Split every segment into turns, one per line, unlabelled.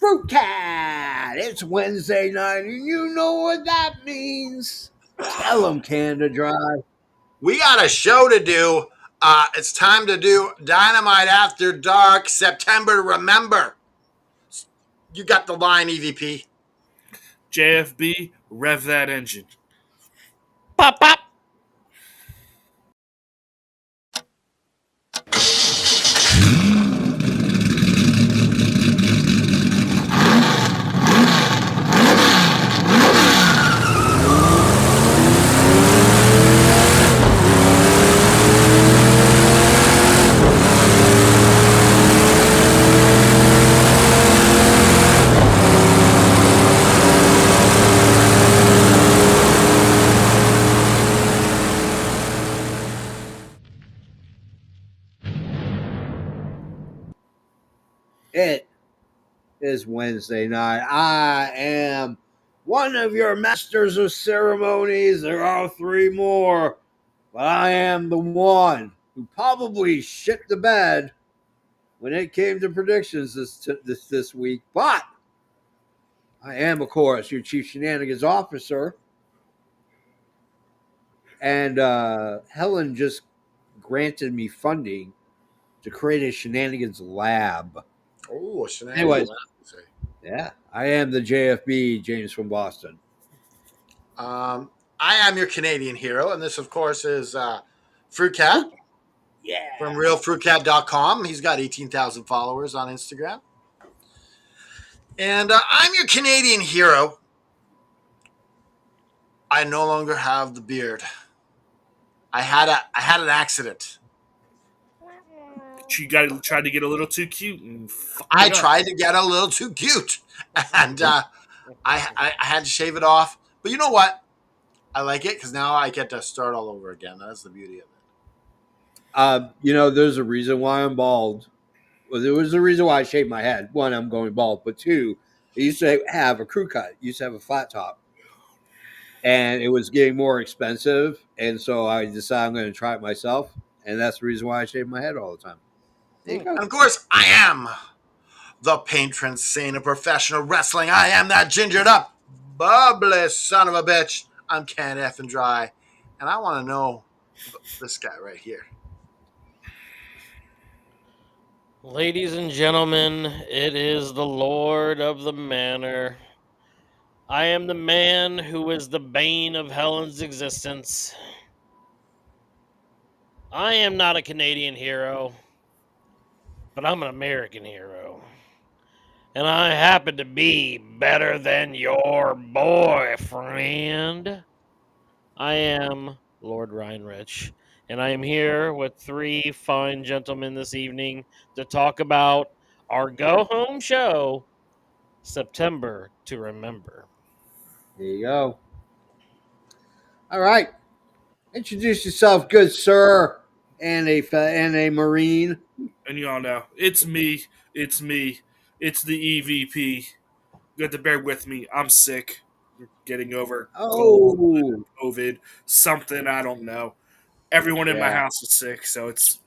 Fruit Cat! It's Wednesday night, and you know what that means. Tell them, Canada Dry.
We got a show to do. It's time to do Dynamite After Dark, September to Remember. You got the line, EVP.
JFB, rev that engine.
Pop, pop.
It is Wednesday night. I am one of your masters of ceremonies. There are three more, but I am the one who probably shit the bed when it came to predictions this week. But I am, of course, your chief shenanigans officer. And Helen just granted me funding to create a shenanigans lab.
Oh, Shenanigans.
Anyways, yeah, I am the JFB, James from Boston.
I am your Canadian hero, and this, of course, is Fruit Cat.
Yeah.
From realfruitcat.com. He's got 18,000 followers on Instagram. And I'm your Canadian hero. I no longer have the beard. I had an accident.
You tried to get a little too cute and
I tried to get a little too cute, and I had to shave it off. But you know what? I like it because now I get to start all over again. That's the beauty of it.
There's a reason why I'm bald. Well, there was a reason why I shaved my head. One, I'm going bald, but two, I used to have a crew cut. I used to have a flat top, and it was getting more expensive, and so I decided I'm going to try it myself, and that's the reason why I shave my head all the time.
And of course, I am the patron saint of professional wrestling. I am that gingered up, bubbly son of a bitch. I'm Can't Effing Dry, and I want to know this guy right here.
Ladies and gentlemen, it is the Lord of the Manor. I am the man who is the bane of Helen's existence. I am not a Canadian hero, but I'm an American hero. And I happen to be better than your boyfriend. I am Lord Reinrich, and I am here with three fine gentlemen this evening to talk about our go-home show, September to Remember.
There you go. All right. Introduce yourself, good sir, and a Marine.
And y'all know, it's me. It's the EVP. You have to bear with me. I'm sick. Getting over COVID, something, I don't know. Everyone in my house is sick, so it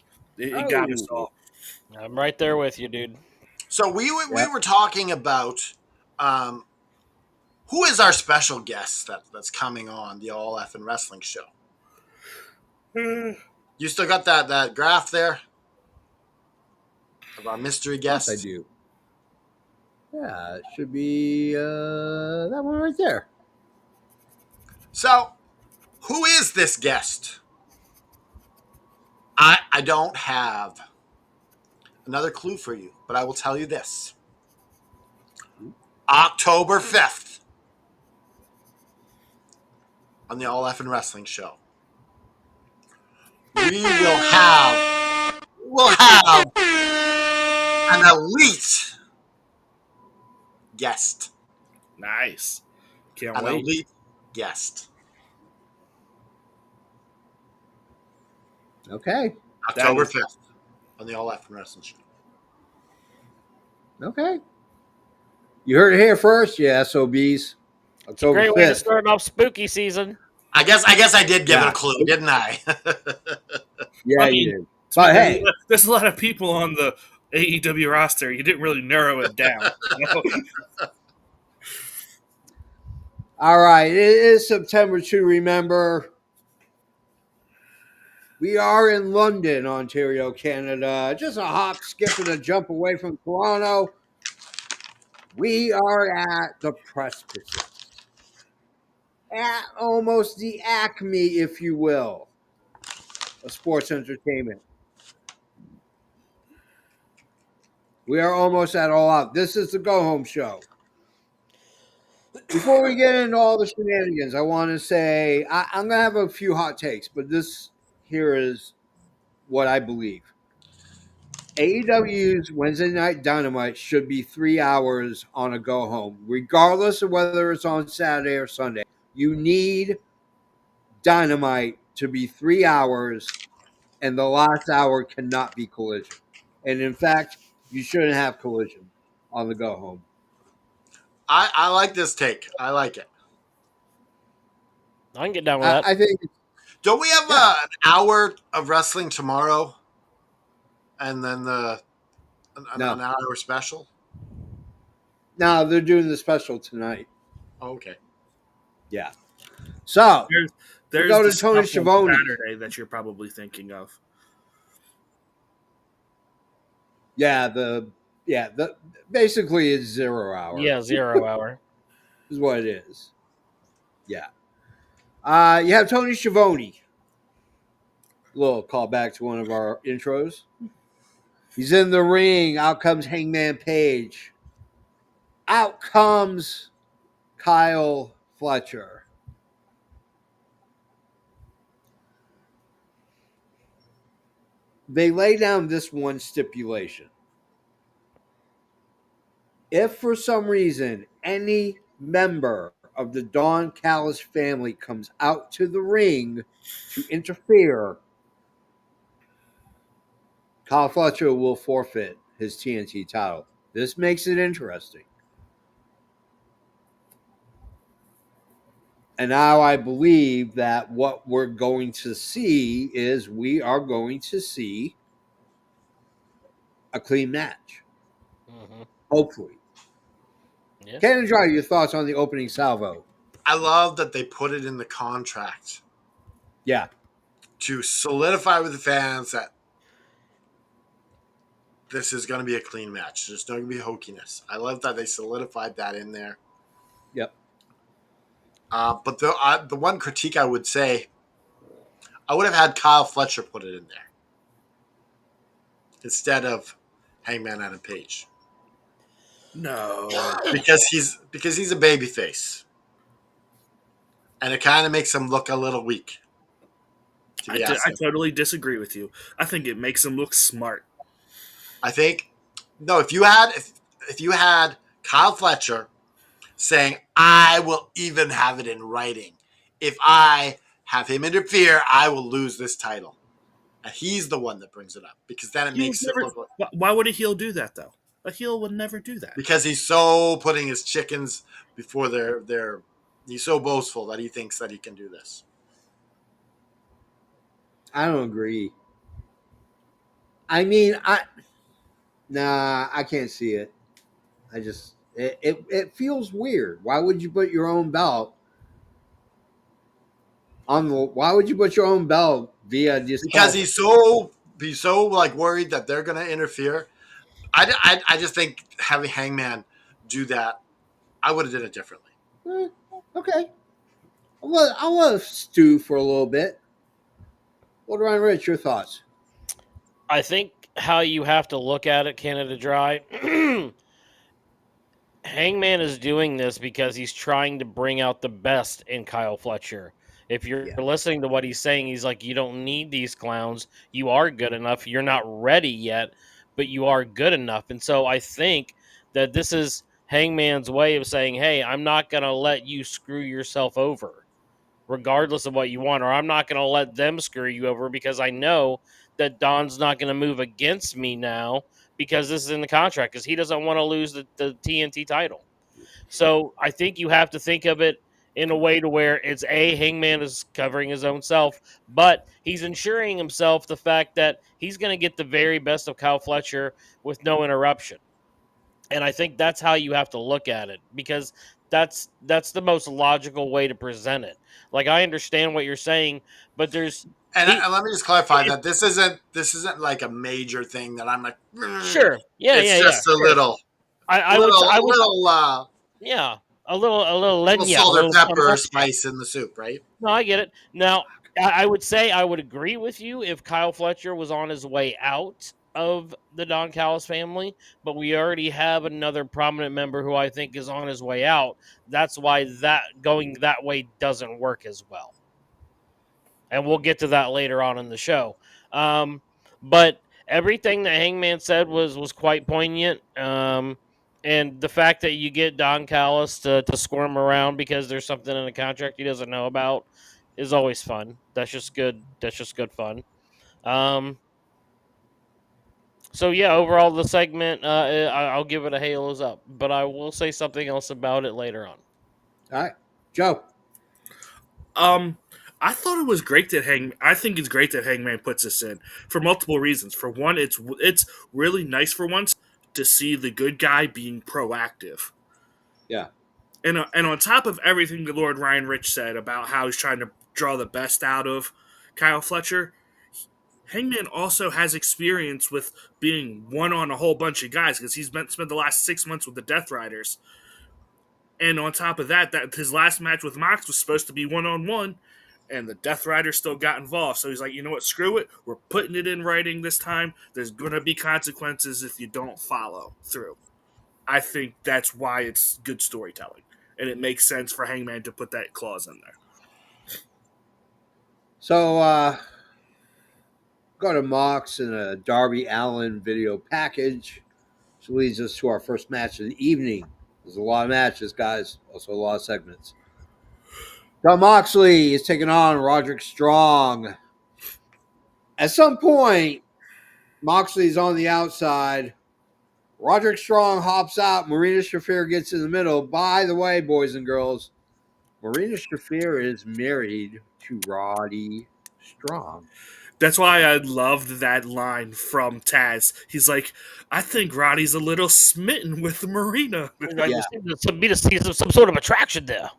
got us all.
I'm right there with you, dude.
So we were talking about who is our special guest that's coming on the All Effin' Wrestling Show. You still got that graph there of our mystery guest?
Yes, I do. Yeah, it should be that one right there.
So, who is this guest? I don't have another clue for you, but I will tell you this. October 5th on the All Effin' Wrestling Show. We'll have an elite guest.
Nice. Can't
An
wait.
elite guest.
Okay.
October 5th on the All Effin' Wrestling Show.
Okay. You heard it here first, yeah, SOBs. October
Great
5th.
way to start off spooky season.
I guess I did give it a clue, didn't I?
Yeah,
I mean,
you did. But hey,
there's a lot of people on the AEW roster. You didn't really narrow it down.
All right, it is September to remember. We are in London, Ontario, Canada. Just a hop, skip, and a jump away from Toronto. We are at the precipice, at almost the acme, if you will, of sports entertainment. We are almost at all out. This is the Go Home Show. Before we get into all the shenanigans, I want to say I'm going to have a few hot takes, but this here is what I believe. AEW's Wednesday Night Dynamite should be 3 hours on a go home, regardless of whether it's on Saturday or Sunday. You need Dynamite to be 3 hours, and the last hour cannot be Collision. And in fact, you shouldn't have Collision on the go home.
I like this take. I like it.
I can get down with that.
I think.
Don't we have an hour of wrestling tomorrow, and then an hour special?
No, they're doing the special tonight.
Oh, okay.
Yeah. So
there's
go to
the
Tony
stuff on
Schiavone.
Saturday that you're probably thinking of.
Basically it's 0 hour.
Yeah, 0 hour.
Is what it is. Yeah. You have Tony Schiavone. A little callback to one of our intros. He's in the ring. Out comes Hangman Page. Out comes Kyle Fletcher. They lay down this one stipulation. If for some reason any member of the Don Callis family comes out to the ring to interfere, Kyle Fletcher will forfeit his TNT title. This makes it interesting. And now I believe that what we're going to see is we are going to see a clean match.
Mm-hmm.
Hopefully.
Yeah.
Ken and Dry, your thoughts on the opening salvo?
I love that they put it in the contract.
Yeah.
To solidify with the fans that this is going to be a clean match. There's not going to be hokiness. I love that they solidified that in there.
Yep.
But the one critique I would say, I would have had Kyle Fletcher put it in there instead of Hangman Adam Page.
No,
because he's a baby face, and it kind of makes him look a little weak.
I totally disagree with you. I think it makes him look smart.
I think no. If you had Kyle Fletcher saying, "I will even have it in writing. If I have him interfere, I will lose this title," and he's the one that brings it up because then it makes it look like.
Why would a heel do that though? A heel would never do that
because he's so putting his chickens before their. He's so boastful that he thinks that he can do this.
I don't agree. I mean, I can't see it. I just it feels weird. Why would you put your own belt on the? Why would you put your own belt via this?
Because he's so like worried that they're going to interfere. I just think having Hangman do that, I would have done it differently.
Okay, I'll let stew for a little bit. What Ryan Rich, your thoughts?
I think how you have to look at it, Canada Dry. Hangman is doing this because he's trying to bring out the best in Kyle Fletcher. If you're listening to what he's saying, he's like, you don't need these clowns. You are good enough. You're not ready yet, but you are good enough. And so I think that this is Hangman's way of saying, hey, I'm not going to let you screw yourself over, regardless of what you want, or I'm not going to let them screw you over because I know that Don's not going to move against me now because this is in the contract because he doesn't want to lose the TNT title. So I think you have to think of it in a way to where it's Hangman is covering his own self, but he's ensuring himself the fact that he's going to get the very best of Kyle Fletcher with no interruption. And I think that's how you have to look at it, because that's the most logical way to present it. Like, I understand what you're saying, but there's he
And let me just clarify
it,
that this isn't like a major thing that I'm like.
sure, yeah,
It's
yeah, yeah,
just a
sure.
little,
I would
little,
I would
little,
yeah, a little
little
lenya, a
salt or
little
pepper
kombucha.
spice in the soup, right?
No, I get it. Now, I would say I would agree with you if Kyle Fletcher was on his way out of the Don Callis family, but we already have another prominent member who I think is on his way out. That's why that going that way doesn't work as well. And we'll get to that later on in the show. But everything that Hangman said was quite poignant. And the fact that you get Don Callis to squirm around because there's something in the contract he doesn't know about is always fun. That's just good. That's just good fun. Um, so yeah, overall the segment, I'll give it a halos up, but I will say something else about it later on.
All right, Joe.
Um, I thought it was great that I think it's great that Hangman puts this in for multiple reasons. For one, it's really nice for once to see the good guy being proactive.
Yeah.
And on top of everything that Lord Ryan Rich said about how he's trying to draw the best out of Kyle Fletcher, Hangman also has experience with being one on a whole bunch of guys because he's spent the last 6 months with the Death Riders. And on top of that, his last match with Mox was supposed to be one on one, and the Death Rider still got involved. So he's like, you know what, screw it. We're putting it in writing this time. There's going to be consequences if you don't follow through. I think that's why it's good storytelling. And it makes sense for Hangman to put that clause in there.
So, go to Mox and a Darby Allen video package, which leads us to our first match of the evening. There's a lot of matches, guys. Also, a lot of segments. John Moxley is taking on Roderick Strong. At some point, Moxley's on the outside. Roderick Strong hops out. Marina Shafir gets in the middle. By the way, boys and girls, Marina Shafir is married to Roddy Strong.
That's why I loved that line from Taz. He's like, I think Roddy's a little smitten with Marina.
Like,
Yeah.
there seems to be some sort of attraction there.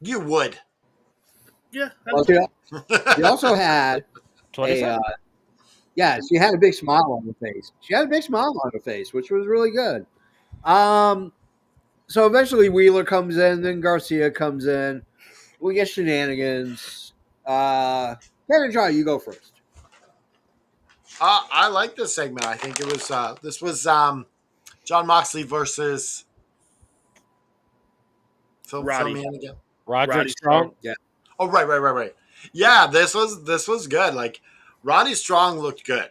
You would.
Yeah.
Well, she also had she had a big smile on her face. She had a big smile on her face, which was really good. So eventually Wheeler comes in, then Garcia comes in. We get Shenanigans. Ken and John, you go first.
I like this segment. I think this was John Moxley versus fill
Roddy.
me in again.
Roderick
Roddy
Strong.
Yeah.
Oh, right. Yeah, this was good. Like Roddy Strong looked good.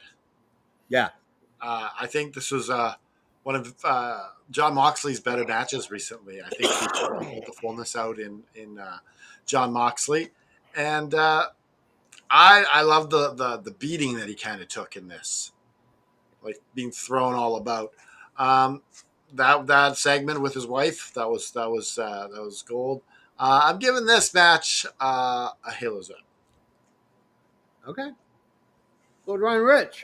Yeah.
I think this was one of John Moxley's better matches recently. I think he pulled the fullness out in John Moxley, and I love the beating that he kind of took in this, like being thrown all about. That segment with his wife that was gold. I'm giving this match a Halo's up.
Okay. Lord Ryan Rich.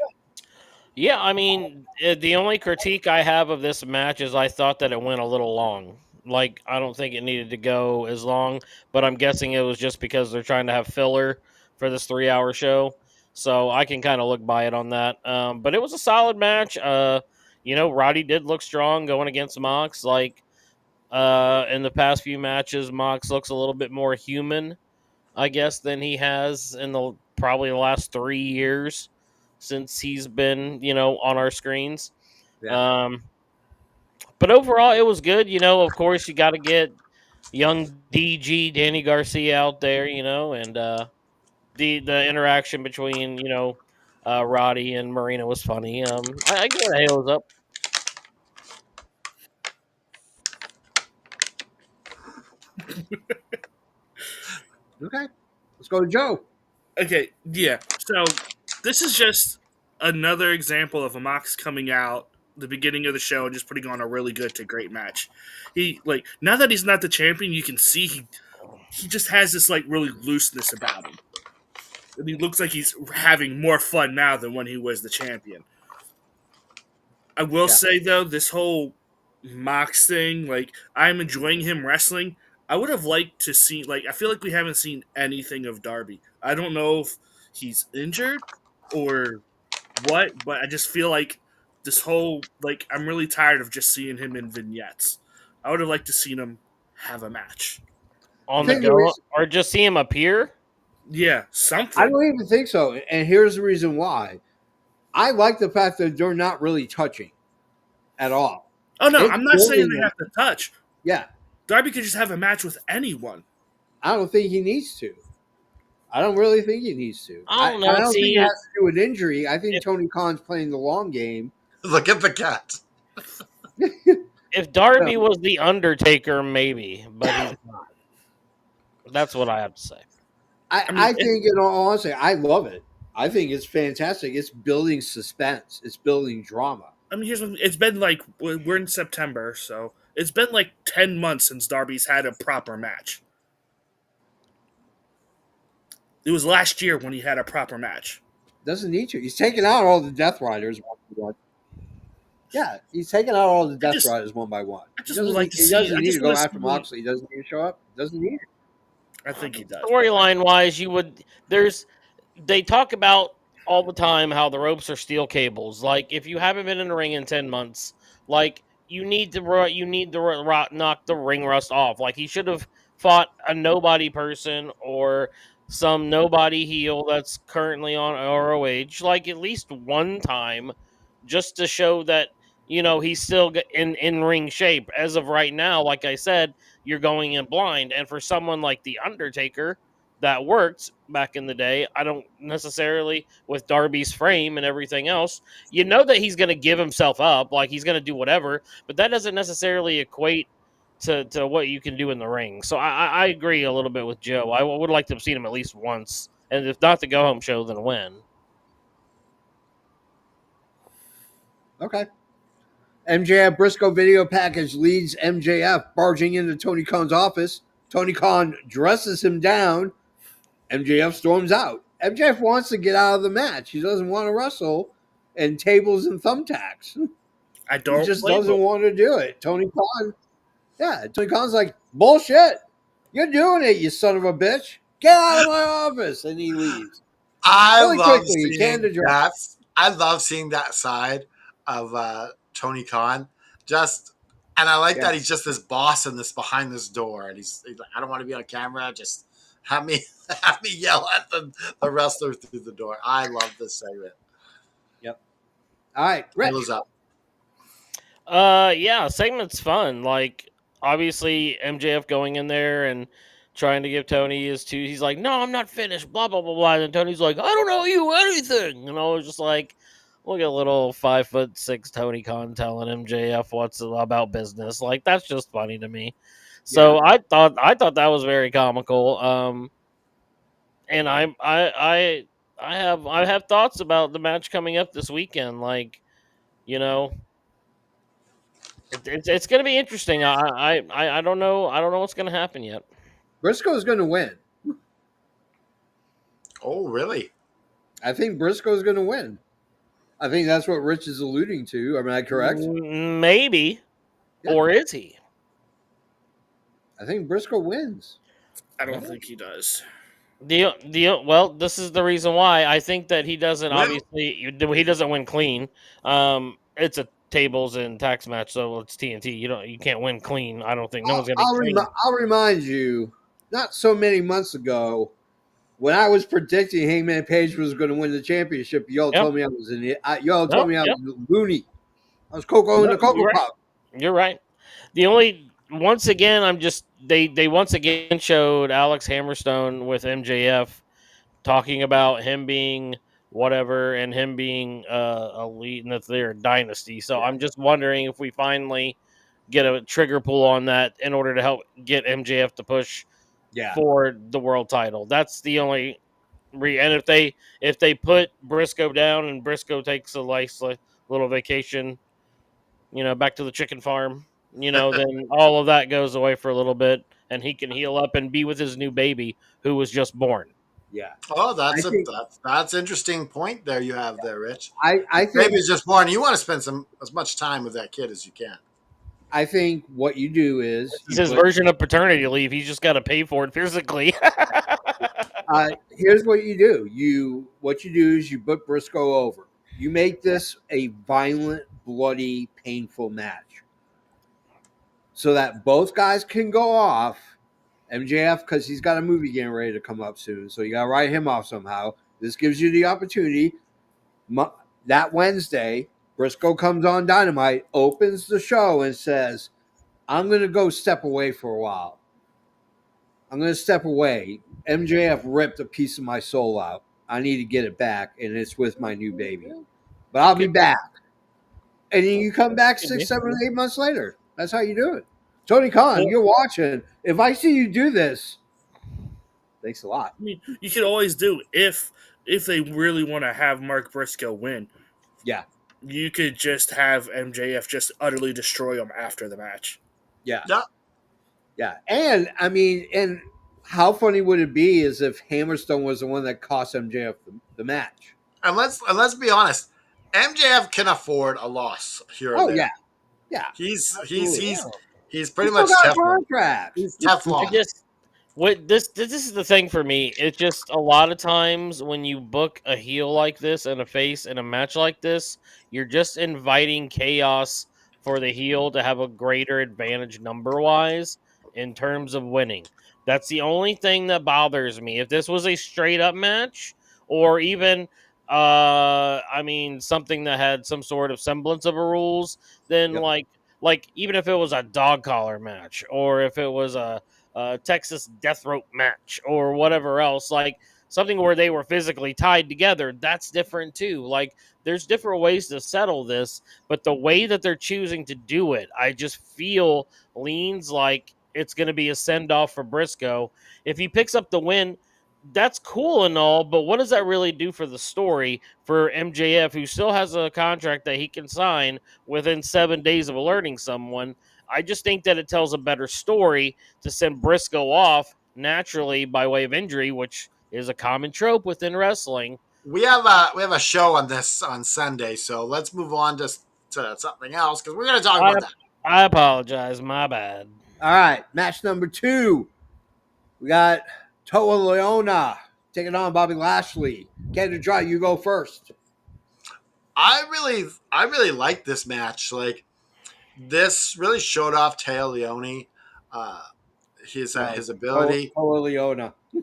Yeah, I mean, the only critique I have of this match is I thought that it went a little long. Like, I don't think it needed to go as long, but I'm guessing it was just because they're trying to have filler for this 3-hour show. So I can kind of look by it on that. But it was a solid match. Roddy did look strong going against Mox. Like, in the past few matches, Mox looks a little bit more human, I guess, than he has in probably the last 3 years since he's been, on our screens.
Yeah.
But overall, it was good. Of course, you got to get young DG Danny Garcia out there, and the interaction between Roddy and Marina was funny. I give it a halos up.
Okay. Let's go to Joe.
Okay, yeah. So this is just another example of a Mox coming out the beginning of the show and just putting on a really good to great match. He like now that he's not the champion, you can see he just has this like really looseness about him. And he looks like he's having more fun now than when he was the champion. I will say though, this whole Mox thing, like I'm enjoying him wrestling. I would have liked to see like I feel like we haven't seen anything of Darby. I don't know if he's injured or what, but I just feel like this whole like I'm really tired of just seeing him in vignettes. I would have liked to seen him have a match.
On the
think the
go,
reason
or just see him appear.
Yeah,
I
something.
don't even think so. And here's the reason why. I like the fact that they're not really touching at all.
Oh no,
It's
I'm not saying
building
they
them.
have to touch.
Yeah,
Darby could just have a match with anyone.
I don't think he needs to. I don't really think he needs to.
I don't
I
know.
don't think it
See,
has to do with injury. I think
if,
Tony Khan's playing the long game.
Look at the cat.
if Darby was the Undertaker, maybe, but he's not. That's what I have to say.
I mean,
I think, in all honesty, I love it. I think it's fantastic. It's building suspense. It's building drama.
here's what it's been like. We're in September, so it's been like 10 months since Darby's had a proper match. It was last year when he had a proper match.
Doesn't need to. He's taking out all the Death Riders one by one. Yeah, he's taking out all the Death Riders one by one.
I just would like to
He
see.
doesn't
I
need
just
to go
want to
after
see.
Moxley. He doesn't need to show up. Doesn't need it.
I think he does.
Storyline wise, they talk about all the time how the ropes are steel cables. Like if you haven't been in the ring in 10 months, like you need to knock the ring rust off. Like he should have fought a nobody person or some nobody heel that's currently on ROH like at least one time just to show that he's still in ring shape. As of right now, like I said, you're going in blind, and for someone like the Undertaker that worked back in the day. I don't necessarily with Darby's frame and everything else. You know that he's going to give himself up, like he's going to do whatever, but that doesn't necessarily equate to what you can do in the ring. So I agree a little bit with Joe. I would like to have seen him at least once, and if not the go home show, then win.
Okay. MJF Briscoe video package leads MJF barging into Tony Khan's office. Tony Khan dresses him down. MJF storms out. MJF wants to get out of the match. He doesn't want to wrestle and tables and thumbtacks.
I don't.
He just doesn't want to do it. Tony Khan's like, bullshit. You're doing it, you son of a bitch. Get out of my office. And he leaves.
I
Really
love
quickly,
seeing that. I love seeing that side of Tony Khan. And I like that he's just this boss in this behind this door, and he's like, I don't want to be on camera. Just have me yell at the wrestler through the door. I love this segment.
Yep. All right, Rich.
What's up?
Yeah, segment's fun. Like obviously MJF going in there and trying to give Tony he's like, no, I'm not finished, blah blah blah blah. And Tony's like, I don't know you anything. And I was just like, look at little 5'6" Tony Khan telling MJF what's about business. Like that's just funny to me. So I thought that was very comical. And I have thoughts about the match coming up this weekend. Like, it's going to be interesting. I don't know what's going to happen yet.
Briscoe's going to win.
Oh, really?
I think Briscoe's going to win. I think that's what Rich is alluding to. Am I correct?
Maybe. Yeah. Or is he?
I think Briscoe wins.
I don't think he does.
Well, this is the reason why I think that he doesn't. Obviously, he doesn't win clean. It's a tables and tax match, so it's TNT. You can't win clean. I don't think no one's gonna.
I'll remind you, not so many months ago, when I was predicting Hangman Page was going to win the championship, y'all told me I was told me I was loony. I was Coco in the Cocoa Pop.
You're right. Once again, they once again showed Alex Hammerstone with MJF talking about him being whatever and him being elite and that they're a dynasty. So I'm just wondering if we finally get a trigger pull on that in order to help get MJF to push for the world title. That's the only and if they put Briscoe down and Briscoe takes a nice little vacation back to the chicken farm, then all of that goes away for a little bit, and he can heal up and be with his new baby who was just born.
Yeah.
Oh,
I think
that's interesting point there you have there, Rich.
I think
Baby's just born. You want to spend as much time with that kid as you can.
I think what you do is
This is
you
his
put
version of paternity leave. He's just got to pay for it physically.
here's what you do. You put Briscoe over. You make this a violent, bloody, painful match, so that both guys can go off. MJF, because he's got a movie getting ready to come up soon, so you got to write him off somehow. This gives you the opportunity. That Wednesday, Briscoe comes on Dynamite, opens the show, and says, "I'm going to go step away for a while. I'm going to step away. MJF ripped a piece of my soul out. I need to get it back, and it's with my new baby. But I'll be back." And then you come back 6, 7, 8 months later. That's how you do it. Tony Khan, you're watching. If I see you do this, thanks a lot.
I mean, you could always do if they really want to have Mark Briscoe win.
Yeah.
You could just have MJF just utterly destroy him after the match.
Yeah.
Yeah.
Yeah. And I mean, and how funny would it be is if Hammerstone was the one that cost MJF the match?
And let's be honest, MJF can afford a loss here or
Oh
there.
yeah. Yeah.
He's
He's
pretty much
got
Teflon.
contracts.
He's Teflon.
This is the thing for me. It's just a lot of times when you book a heel like this and a face in a match like this, you're just inviting chaos for the heel to have a greater advantage number wise in terms of winning. That's the only thing that bothers me. If this was a straight up match, or even something that had some sort of semblance of a rules, then
Yep.
like even if it was a dog collar match, or if it was a Texas death rope match or whatever else, like something where they were physically tied together, that's different too. Like there's different ways to settle this, but the way that they're choosing to do it, I just feel leans like it's going to be a send off for Briscoe. If he picks up the win, that's cool and all, but what does that really do for the story for MJF, who still has a contract that he can sign within 7 days of alerting someone? I just think that it tells a better story to send Briscoe off naturally by way of injury, which is a common trope within wrestling.
We have a show on this on Sunday, so let's move on to something else because we're going to talk about that.
I apologize, my bad.
All right, match number 2. We got Toa Leona taking on Bobby Lashley. Canada Dry, you go first.
I really like this match. Like this really showed off Taya Leone, his ability.
Toa Leona.
Tia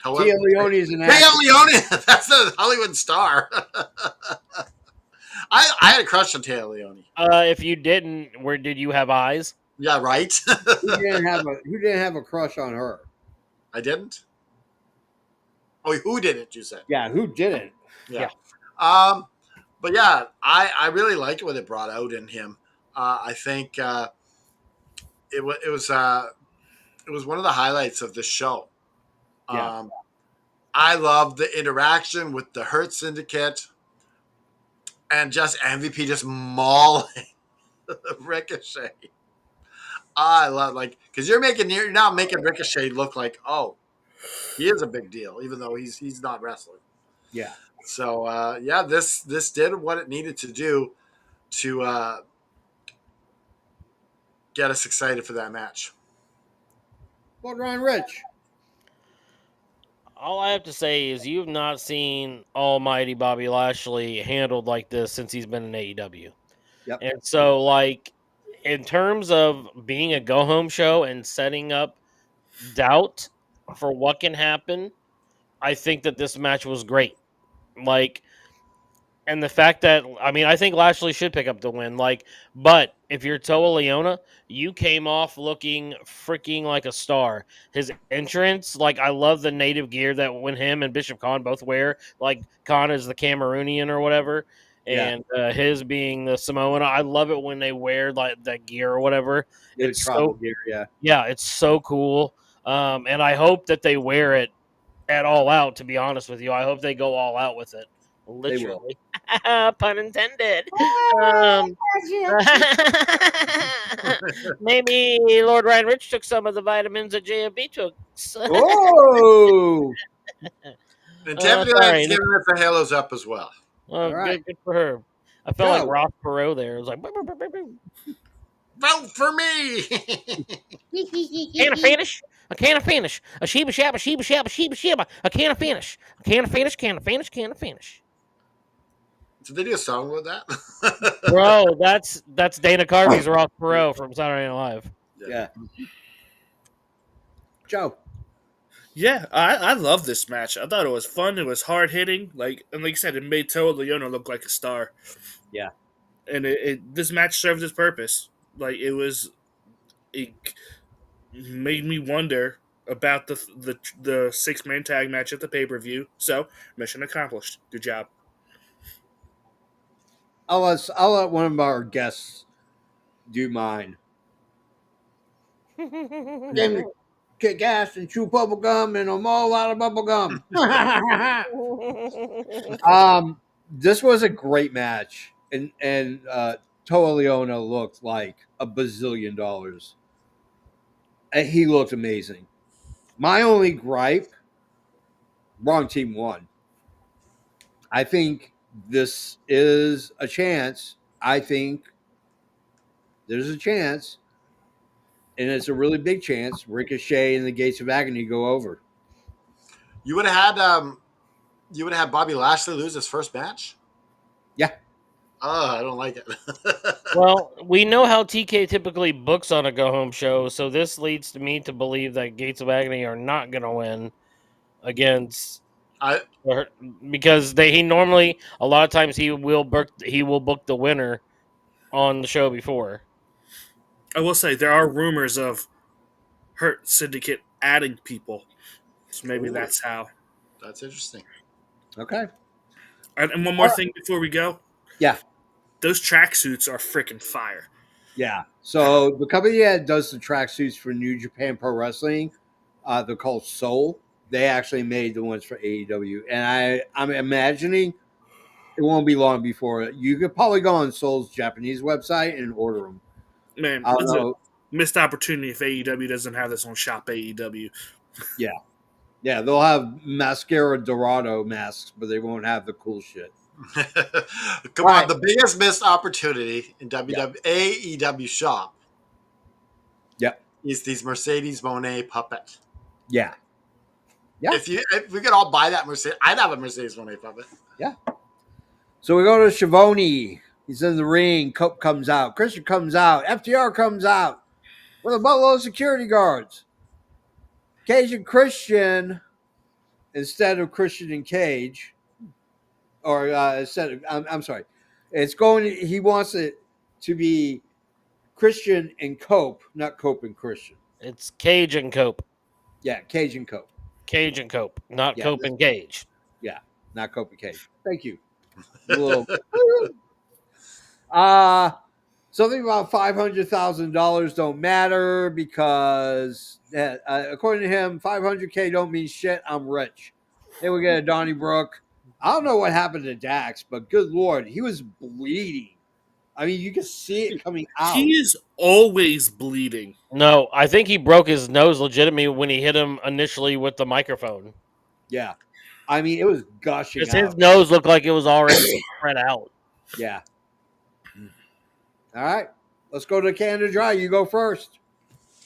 Tia Leone is an
Taya
actor.
Leone, that's a Hollywood star. I had a crush on Taya Leone.
If you didn't, where did you have eyes?
Yeah, right.
Who didn't have a crush on her?
I didn't. Oh, who didn't? You said.
Yeah, who didn't?
Yeah. But yeah, I really liked what it brought out in him. I think it was one of the highlights of the show.
Yeah.
I love the interaction with the Hurt Syndicate and just MVP just mauling Ricochet. I love because you're now making Ricochet look like, oh, he is a big deal, even though he's not wrestling.
Yeah.
So this did what it needed to do to get us excited for that match.
Well, Ryan Rich.
All I have to say is you've not seen almighty Bobby Lashley handled like this since he's been in AEW.
Yep.
And so, in terms of being a go-home show and setting up doubt for what can happen, I think that this match was great. And the fact that, I think Lashley should pick up the win. But if you're Toa Leona, you came off looking freaking like a star. His entrance, I love the native gear that when him and Bishop Khan both wear. Khan is the Cameroonian or whatever, and his being the Samoan. I love it when they wear that gear or whatever.
It's so gear,
yeah, it's so cool. And I hope that they wear it at All Out. To be honest with you, I hope they go all out with it. Literally. Pun intended. Um, maybe Lord Ryan Rich took some of the vitamins that JFB took.
Oh,
And Tiffany Lynn's
Sorry.
giving it the halos up as well.
all
Well,
right.
good for her. I felt like
Joe.
Ross Perot there. It was like, "Boop, boop, boop, boop, boop."
Vote for me.
Can of finish? A can of finish. A sheba shabba, sheba shabba, sheba sheba. A can of finish. A can of finish, can of finish, can of finish.
Did they do a song with that?
Bro, that's Dana Carvey's Ross Perot from Saturday Night Live.
Yeah. Joe.
Yeah, I love this match. I thought it was fun. It was hard hitting. And like you said, it made Toa Leona look like a star.
Yeah.
And this match served its purpose. It made me wonder about the 6-man tag match at the pay-per-view. So mission accomplished. Good job.
I'll let one of our guests do mine. Give me kick ass and chew bubble gum and a whole lot of bubble gum. This was a great match, and Toa Leona looked like a bazillion dollars. And he looked amazing. My only gripe: wrong team won. I think this is a chance. I think there's a chance, and it's a really big chance. Ricochet and the Gates of Agony go over.
You would have had Bobby Lashley lose his first match?
Yeah.
Oh, I don't like it.
Well, we know how TK typically books on a go home show, so this leads to me to believe that Gates of Agony are not going to win against
I
because he normally a lot of times he will book the winner on the show before.
I will say there are rumors of Hurt Syndicate adding people, so maybe
Ooh.
that's how.
That's interesting.
Okay.
And one more thing before we go.
Yeah.
Those tracksuits are freaking fire.
Yeah. So the company that does the tracksuits for New Japan Pro Wrestling, they're called Soul. They actually made the ones for AEW, and I'm imagining it won't be long before you could probably go on Soul's Japanese website and order them.
Man,
I don't
it's
know.
a missed opportunity if AEW doesn't have this on Shop AEW.
Yeah. Yeah, they'll have mascara Dorado masks, but they won't have the cool shit.
Come on, the biggest missed opportunity in AEW shop.
Yep.
Is these Mercedes Moné puppet.
Yeah. Yeah.
If we could all buy that Mercedes, I'd have a Mercedes Moné puppet.
Yeah. So we go to Schiavone. He's in the ring. Cope comes out. Christian comes out. FTR comes out with a boatload of security guards. Cage and Christian, instead of Christian and Cage, or instead of, I'm sorry, it's going. He wants it to be Christian and Cope, not Cope and Christian.
It's Cage and Cope.
Yeah, Cage and Cope.
Cage and Cope, not Cope and Cage.
Yeah, not Cope and Cage. Thank you. A little. Something about $500,000 don't matter because, according to him, 500K don't mean shit. I'm rich. Then we get a Donnybrook. I don't know what happened to Dax, but good Lord, he was bleeding. I mean, you can see it coming out.
He is always bleeding.
No, I think he broke his nose legitimately when he hit him initially with the microphone.
Yeah. I mean, it was gushing out.
His nose looked like it was already spread out.
Yeah. All right. Let's go to Canada Dry. You go first.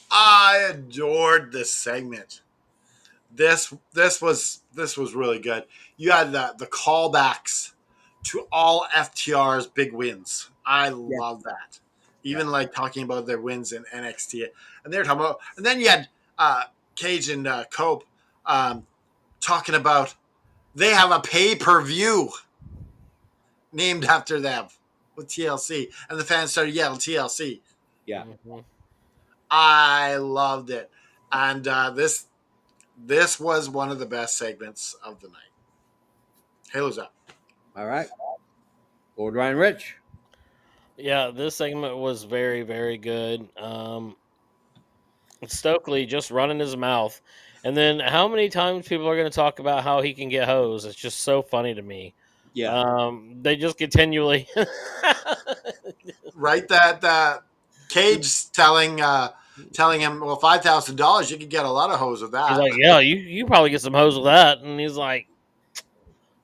I adored this segment. This was really good. You had the callbacks to all FTR's big wins. I love that. Even like talking about their wins in NXT, and they were talking about, and then you had Cage and Cope talking about they have a pay-per-view named after them with TLC, and the fans started yelling TLC.
Yeah.
Mm-hmm.
I loved it, and this was one of the best segments of the night. Halo's up.
All right. Lord Ryan Rich.
Yeah, this segment was very, very good. Stokely just running his mouth. And then how many times people are going to talk about how he can get hosed? It's just so funny to me.
Yeah.
They just continually.
Right? That Cage telling him, well, $5,000, you could get a lot of hoes with
He's
that.
like, yeah, you probably get some hoes with that, and he's like,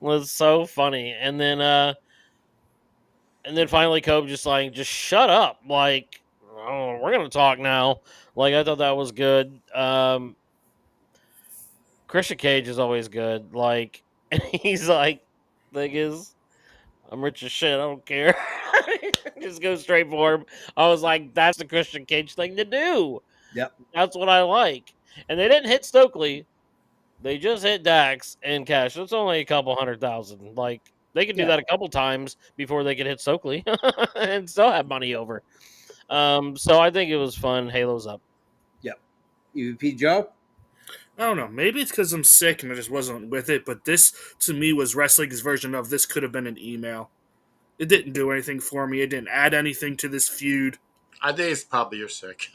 was so funny, and then finally Cobb just like, just shut up, like, oh, we're gonna talk now. Like I thought that was good. Christian Cage is always good. Like, and he's like, thing is, I'm rich as shit. I don't care. Just go straight for him. I was like, that's the Christian Cage thing to do.
Yep.
That's what I like. And they didn't hit Stokely. They just hit Dax and Cash. It's only a couple 100,000. Like they could do
Yeah.
that a couple times before they could hit Stokely and still have money over. So I think it was fun. Halo's up.
Yep. EVP Joe?
I don't know. Maybe it's because I'm sick and I just wasn't with it, but this to me was wrestling's version of this could have been an email. It didn't do anything for me. It didn't add anything to this feud.
I think it's probably you're sick.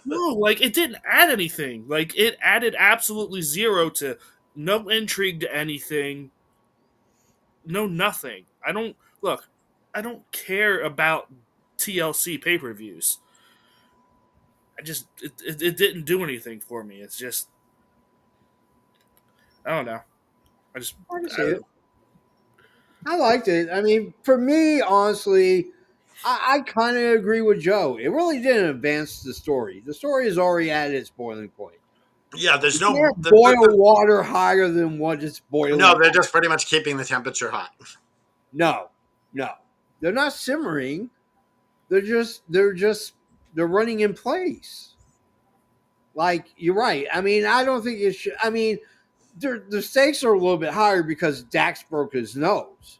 No, like it didn't add anything. Like it added absolutely zero to no intrigue to anything. No nothing. I don't look. I don't care about TLC pay per views. I just it didn't do anything for me. It's just I don't know. I just
I can see
I don't
it.
know.
I liked it. I mean, for me, honestly, I kind of agree with Joe. It really didn't advance the story. The story is already at its boiling point.
Yeah, there's
You
no.
can't boil water higher than what it's boiling.
No, they're just pretty much keeping the temperature hot.
No, no, they're not simmering. They're running in place. Like you're right. I mean, I don't think it should. I mean, the stakes are a little bit higher because Dax broke his nose.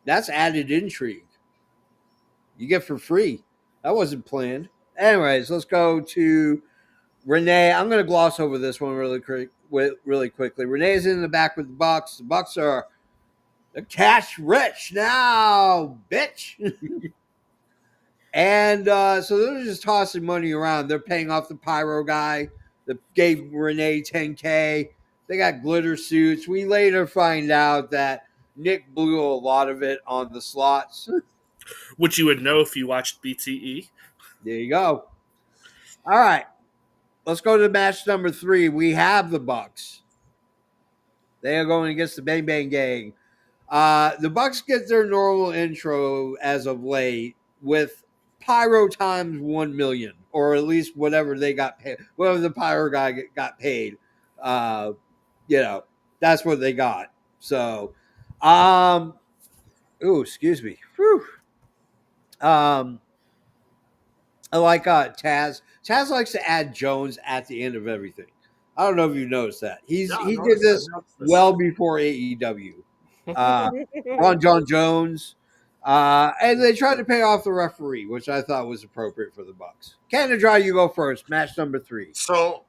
That's added intrigue. You get for free. That wasn't planned. Anyways, let's go to Renee. I'm going to gloss over this one really quickly. Renee's in the back with the Bucks. The Bucks are the cash rich now, bitch. And so they're just tossing money around. They're paying off the pyro guy that gave Renee 10K. They got glitter suits. We later find out that Nick blew a lot of it on the slots.
Which you would know if you watched BTE.
There you go. All right. Let's go to match number 3. We have the Bucks. They are going against the Bang Bang Gang. The Bucks get their normal intro as of late with pyro times 1 million, or at least whatever they got paid, whatever the pyro guy got paid. You know, that's what they got. So, excuse me. Whew. I like Taz. Taz likes to add Jones at the end of everything. I don't know if you noticed that. He did this well before AEW. Ron John Jones. And they tried to pay off the referee, which I thought was appropriate for the Bucks. Canada Dry, you go first. Match number 3.
So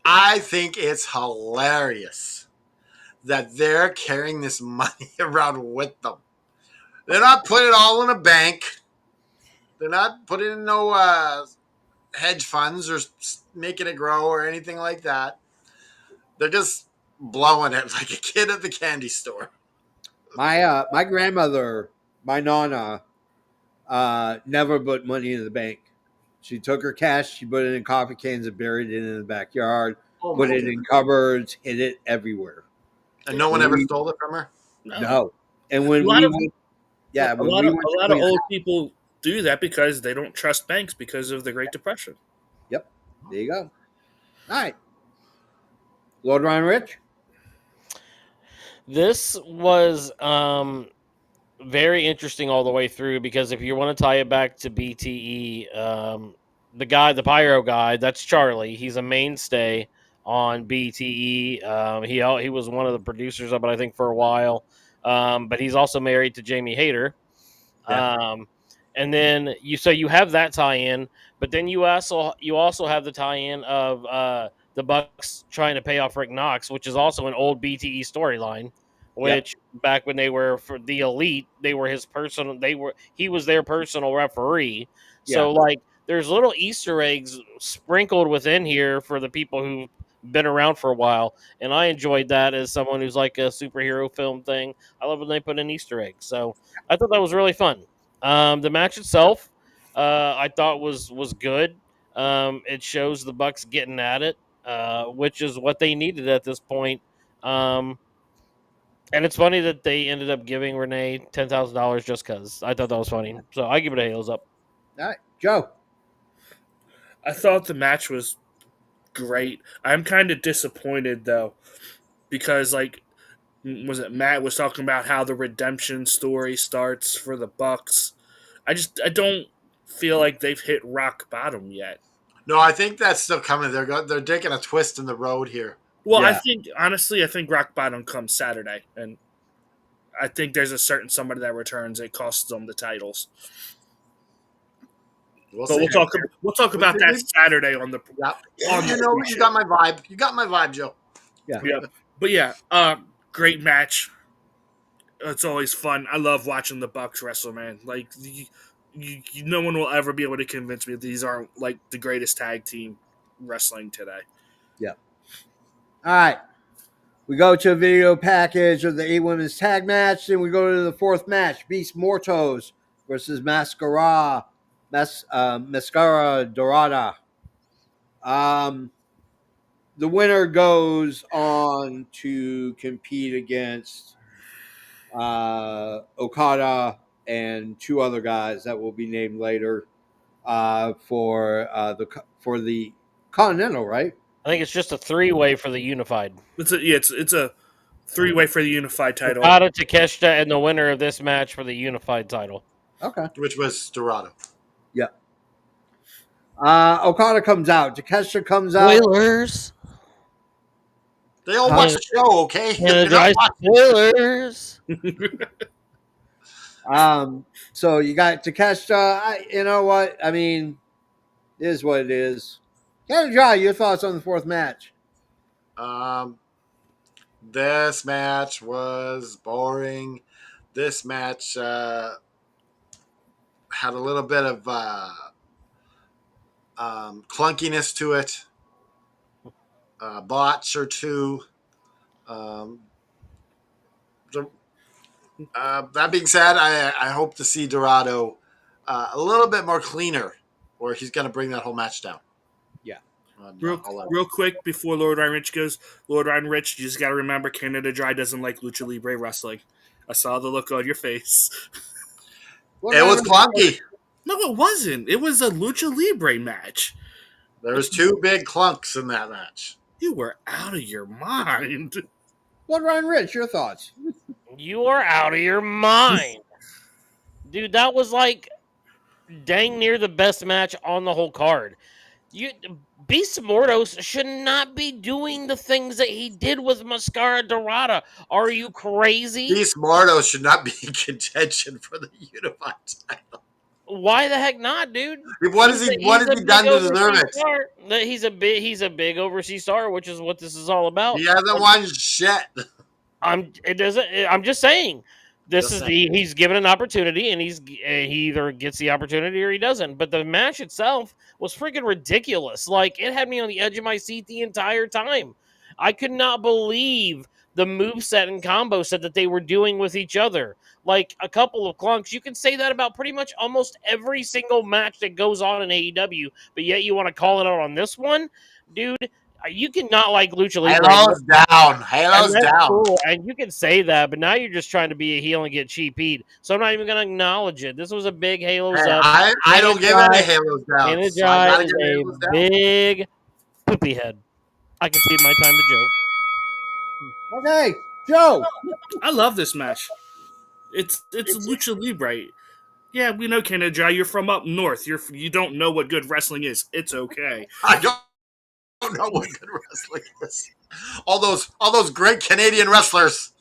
I think it's hilarious that they're carrying this money around with them. They're not putting it all in a bank. They're not putting in no hedge funds or making it grow or anything like that. They're just blowing it like a kid at the candy store.
My grandmother, my nana, never put money in the bank. She took her cash, she put it in coffee cans and buried it in the backyard, put it in cupboards, hid it everywhere.
And no one ever stole it from her?
No. And when
A lot
we
of
went,
a lot of old people do that because they don't trust banks because of the Great Depression.
Yep. There you go. All right. Lord Ryan Rich?
This was very interesting all the way through because if you want to tie it back to BTE, the pyro guy, that's Charlie. He's a mainstay on BTE. He was one of the producers of it, I think, for a while. But he's also married to Jamie Hayter.
Yeah.
And then you have that tie-in, but then you also have the tie-in of the Bucks trying to pay off Rick Knox, which is also an old BTE storyline. Which back when they were for the Elite, he was their personal referee. So like there's little Easter eggs sprinkled within here for the people who been around for a while, and I enjoyed that as someone who's like a superhero film thing. I love when they put in Easter eggs, so I thought that was really fun. The match itself, I thought was good. It shows the Bucks getting at it, which is what they needed at this point. And it's funny that they ended up giving Renee $10,000 just because. I thought that was funny. So I give it a hails up.
All right, Joe.
I thought the match was great. I'm kind of disappointed though because was it Matt was talking about how the redemption story starts for the Bucks. I don't feel like they've hit rock bottom yet.
No, I think that's still coming. They're taking a twist in the road here.
Well,
Yeah.
I think rock bottom comes Saturday, and I think there's a certain somebody that returns. It costs them the titles. But we'll talk about that Saturday on the.
Yep. You got my vibe. You got my vibe, Joe.
Yeah.
But yeah, great match. It's always fun. I love watching the Bucks wrestle, man. Like, no one will ever be able to convince me that these aren't like the greatest tag team wrestling today.
Yeah. All right. We go to a video package of the 8 women's tag match, and we go to the fourth match: Beast Mortos versus Mascara Dorada. The winner goes on to compete against Okada and 2 other guys that will be named later for the Continental, right?
I think it's just a 3-way for the Unified.
It's a 3-way for the Unified title.
Okada, Takeshita, and the winner of this match for the Unified title.
Okay.
Which was Dorado.
Yeah. Okada comes out. Takeshita comes out.
Spoilers.
They all watch the show, okay?
Spoilers.
So you got Takeshita. You know what? I mean, it is what it is. Canada, your thoughts on the fourth match?
This match was boring. This match had a little bit of clunkiness to it. Botch or 2. That being said, I hope to see Dorado a little bit more cleaner, or he's going to bring that whole match down.
Yeah.
Real quick before Lord Ryan Rich goes, Lord Ryan Rich, you just got to remember Canada Dry doesn't like Lucha Libre wrestling. I saw the look on your face.
It was clunky.
No, it wasn't. It was a Lucha Libre match.
There was 2 big clunks in that match.
You were out of your mind.
Lord Ryan Rich, your thoughts?
You are out of your mind. Dude, that was like dang near the best match on the whole card. Beast Mortos should not be doing the things that he did with Mascara Dorada. Are you crazy?
Beast Mortos should not be in contention for the Unified title.
Why the heck not, dude?
What has he done to deserve it?
Star. He's a big overseas star, which is what this is all about.
He hasn't won shit.
I'm just saying. He's given an opportunity, and he either gets the opportunity or he doesn't. But the match itself was freaking ridiculous. Like, it had me on the edge of my seat the entire time. I could not believe the moveset and combo set that they were doing with each other. Like, a couple of clunks. You can say that about pretty much almost every single match that goes on in AEW, but yet you want to call it out on this one? Dude, you cannot like Lucha Libre.
Halo's down.
Cool. And you can say that, but now you're just trying to be a heel and get cheap-eat. So I'm not even going to acknowledge it. This was a big Halo's up.
I don't give any Halo's down.
Energize is a big poopy head. I can cede my time to Joe.
Okay, Joe.
I love this match. It's Lucha Libre. Yeah, we know Canada Dry. You're from up north. You don't know what good wrestling is. It's okay.
I don't know what good wrestling is. All those great Canadian wrestlers.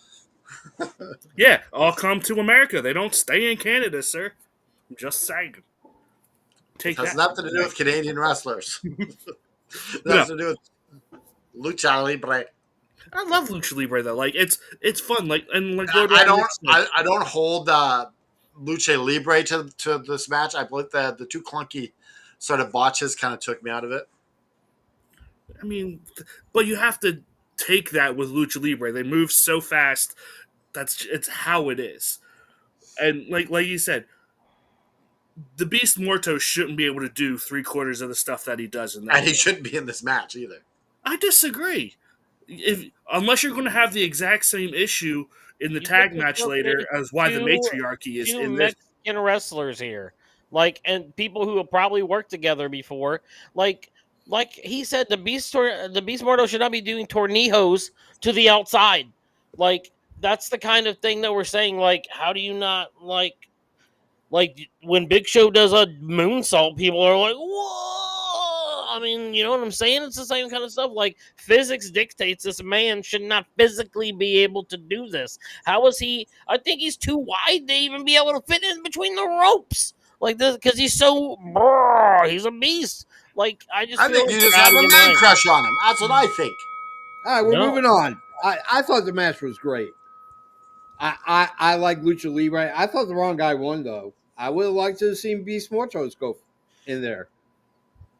Yeah, all come to America. They don't stay in Canada, sir. I'm just saying.
It has nothing to do with Canadian wrestlers. It has to do with Lucha Libre.
I love Lucha Libre though. Like it's fun. Like and like
I don't hold Lucha Libre to this match. I believe the 2 clunky sort of botches kind of took me out of it.
I mean, but you have to take that with Lucha Libre. They move so fast. It's how it is. And like you said, the Beast Morto shouldn't be able to do 3/4 of the stuff that he does in that.
And he shouldn't be in this match either.
I disagree. Unless you're going to have the exact same issue in the
You
tag
get to
match later
showcase
as why the
two
matriarchy is
two
in this.
Mexican wrestlers here, and people who have probably worked together before. Like he said, the Beast Mortal should not be doing tornillos to the outside. Like that's the kind of thing that we're saying. Like, how do you not like when Big Show does a moonsault, people are like, "Whoa!" I mean, you know what I'm saying? It's the same kind of stuff. Like physics dictates this man should not physically be able to do this. How is he? I think he's too wide to even be able to fit in between the ropes like this because he's so. He's a beast. Like I just
I
feel
think
like
you
they're
just
out
have
of
a
their
man
mind.
crush on him. That's what I think.
All right, we're
No.
moving on. I thought the match was great. I like Lucha Libre. I thought the wrong guy won, though. I would have liked to have seen Beast Mortos go in there.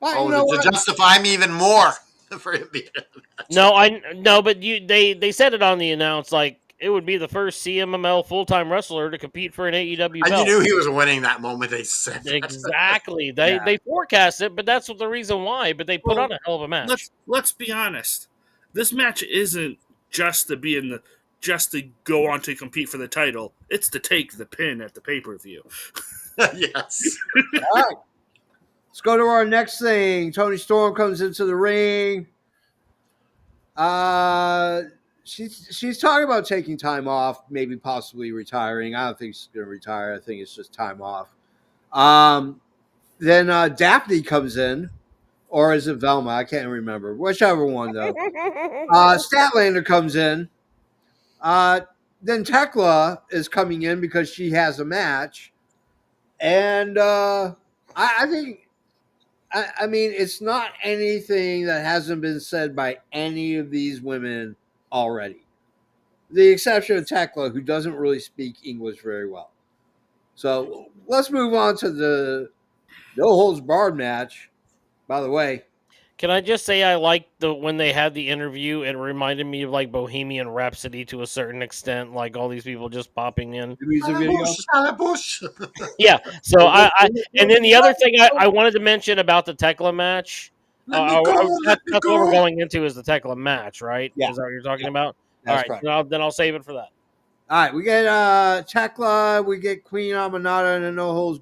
But you know
To
what?
justify him even more for him being in the match.
No, but they said it on the announce like it would be the first CMML full time wrestler to compete for an AEW
And you
belt.
knew he was winning that moment they said that.
Exactly. They forecast it, but that's the reason why. But they put on a hell of a match.
Let's be honest. This match isn't just to be in the just to go on to compete for the title. It's to take the pin at the pay-per-view.
Yes.
All right. Let's go to our next thing. Tony Storm comes into the ring. She's talking about taking time off, maybe possibly retiring. I don't think she's going to retire. I think it's just time off. Then Daphne comes in, or is it Velma? I can't remember. Whichever one, though. Statlander comes in. Then Tekla is coming in because she has a match. And I think, I mean, it's not anything that hasn't been said by any of these women already. The exception of Tekla, who doesn't really speak English very well. So let's move on to the no holds barred match. By the way,
Can I just say I liked when they had the interview? It reminded me of like Bohemian Rhapsody to a certain extent, like all these people just popping in.
the music video.
Skybush.
Yeah. So and then the other thing I wanted to mention about the Tekla match.
Let me go. Let me
That's what we're
go.
going into is the Tekla match, right?
Yeah.
Is that what you're talking about?
That's
All right.
correct.
Then I'll save it for that.
All right, we get Tekla, we get Queen Amanada in a no holds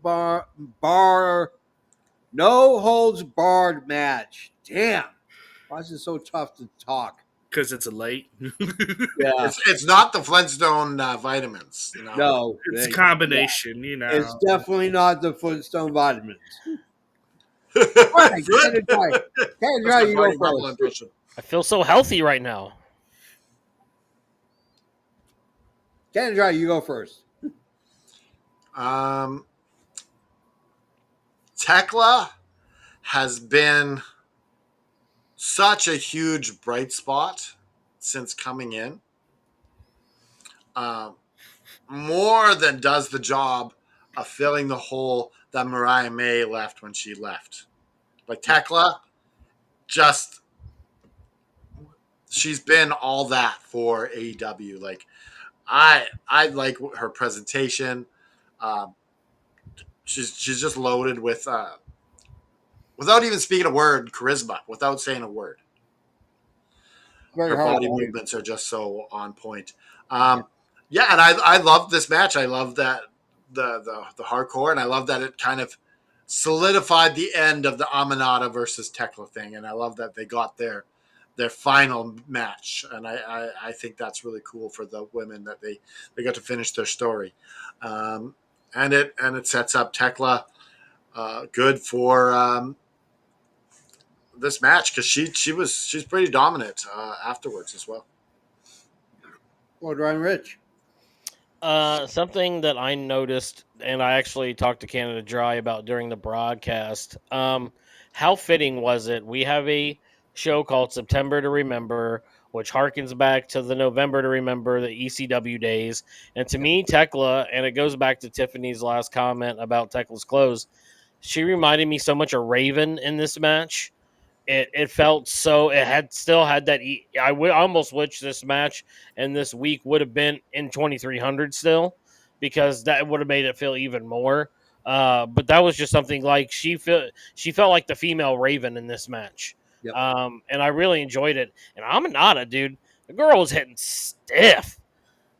barred match. Damn, why is it so tough to talk?
Because it's a late.
Yeah,
It's not the Flintstone vitamins.
no,
It's a combination, you know.
It's definitely not the Flintstone vitamins.
All
Right, Canada Dry, you go first.
I feel so healthy right now.
Canada Dry, you go first.
Tekla has been such a huge bright spot since coming in. More than does the job of filling the hole that Mariah May left when she left. Like Tekla, she's been all that for AEW. Like I like her presentation. She's just loaded with without even speaking a word, charisma, without saying a word.
Very
Her
hard
body movements are just so on point. Yeah, and I love this match. I love that the hardcore, and I love that it kind of solidified the end of the Amanada versus Tekla thing, and I love that they got their final match, and I think that's really cool for the women that they got to finish their story, and it sets up Tekla good for this match because she's pretty dominant afterwards as well.
Lord Ryan Rich.
Something that I noticed, and I actually talked to Canada Dry about during the broadcast. How fitting was it? We have a show called September to Remember, which harkens back to the November to Remember, the ECW days. And to me, Tekla, and it goes back to Tiffany's last comment about Tekla's clothes, she reminded me so much of Raven in this match. it felt so. It had still had that. Almost wish this match and this week would have been in 2300 still, because that would have made it feel even more. But that was just something like she felt like the female Raven in this match.
Yep.
And I really enjoyed it. And Aminata, dude, the girl was hitting stiff,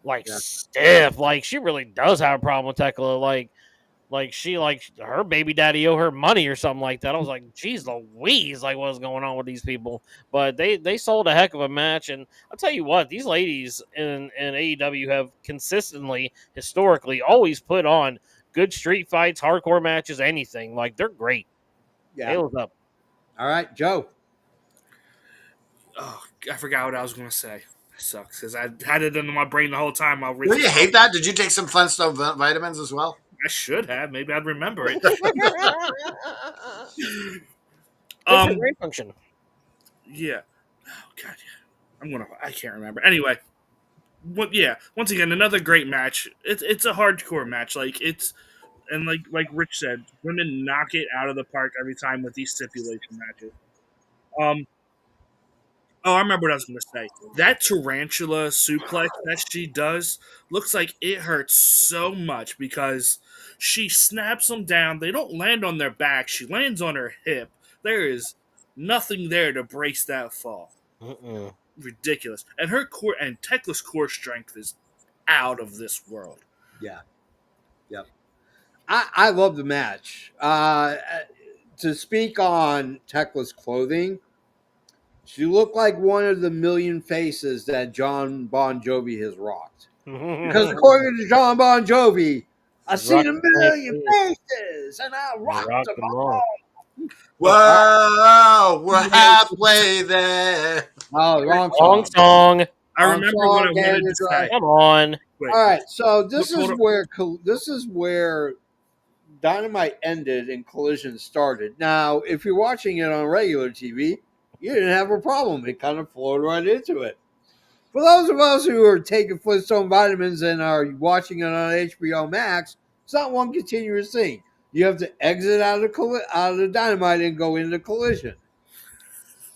like
Yeah.
stiff. Like she really does have a problem with Tekla. Like she like her baby daddy owe her money or something like that. I was like, geez Louise, like what's going on with these people? But they sold a heck of a match, and I'll tell you what, these ladies in AEW have consistently, historically, always put on good street fights, hardcore matches, anything. Like they're great.
Yeah.
Halo's up.
All right, Joe.
Oh, I forgot what I was going to say. That sucks because I had it in my brain the whole time.
Do you hate that? Did you take some Flintstone vitamins as well?
I should have. Maybe I'd remember it.
Good for brain function.
Yeah. Oh God. Yeah. I can't remember. Anyway. Yeah. Once again, another great match. It's a hardcore match. And like Rich said, women knock it out of the park every time with these stipulation matches. Oh, I remember what I was going to say. That tarantula suplex that she does looks like it hurts so much because she snaps them down. They don't land on their back. She lands on her hip. There is nothing there to brace that fall. Ridiculous. And her core and Tekla's core strength is out of this world.
Yeah. Yep. I love the match. To speak on Tekla's clothing, she looked like one of the million faces that John Bon Jovi has rocked. Because according to John Bon Jovi, I've seen a million faces and I rocked them all.
Whoa, we're halfway there.
Oh, wrong
song.
I remember what I wanted to say.
Come on.
Wait, all right, so this is where Dynamite ended and Collision started. Now, if you're watching it on regular TV, you didn't have a problem. It kind of flowed right into it. For those of us who are taking Flintstone vitamins and are watching it on HBO Max, it's not one continuous thing. You have to exit out of the Dynamite and go into Collision.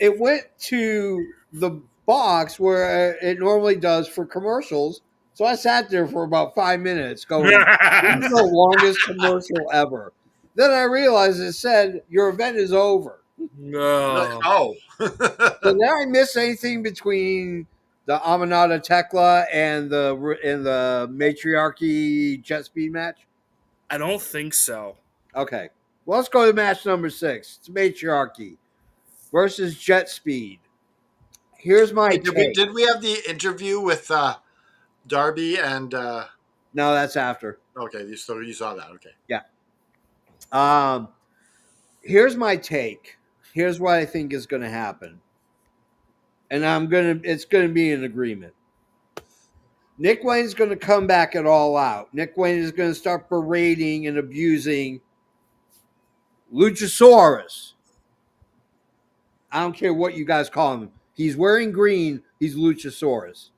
It went to the box where it normally does for commercials. So I sat there for about 5 minutes going, this is the longest commercial ever. Then I realized it said, your event is over.
No.
Oh.
So did I miss anything between the Aminata Tekla and the matriarchy jet speed match?
I don't think so.
Okay. Well, let's go to match number 6. It's matriarchy versus jet speed. Here's my take.
Did we have the interview with Darby and
No, that's after.
okay, you saw that. Okay.
Yeah. Here's my take. Here's what I think is going to happen. And it's going to be an agreement. Nick Wayne's going to come back at All Out. Nick Wayne is going to start berating and abusing Luchasaurus. I don't care what you guys call him. He's wearing green. He's Luchasaurus.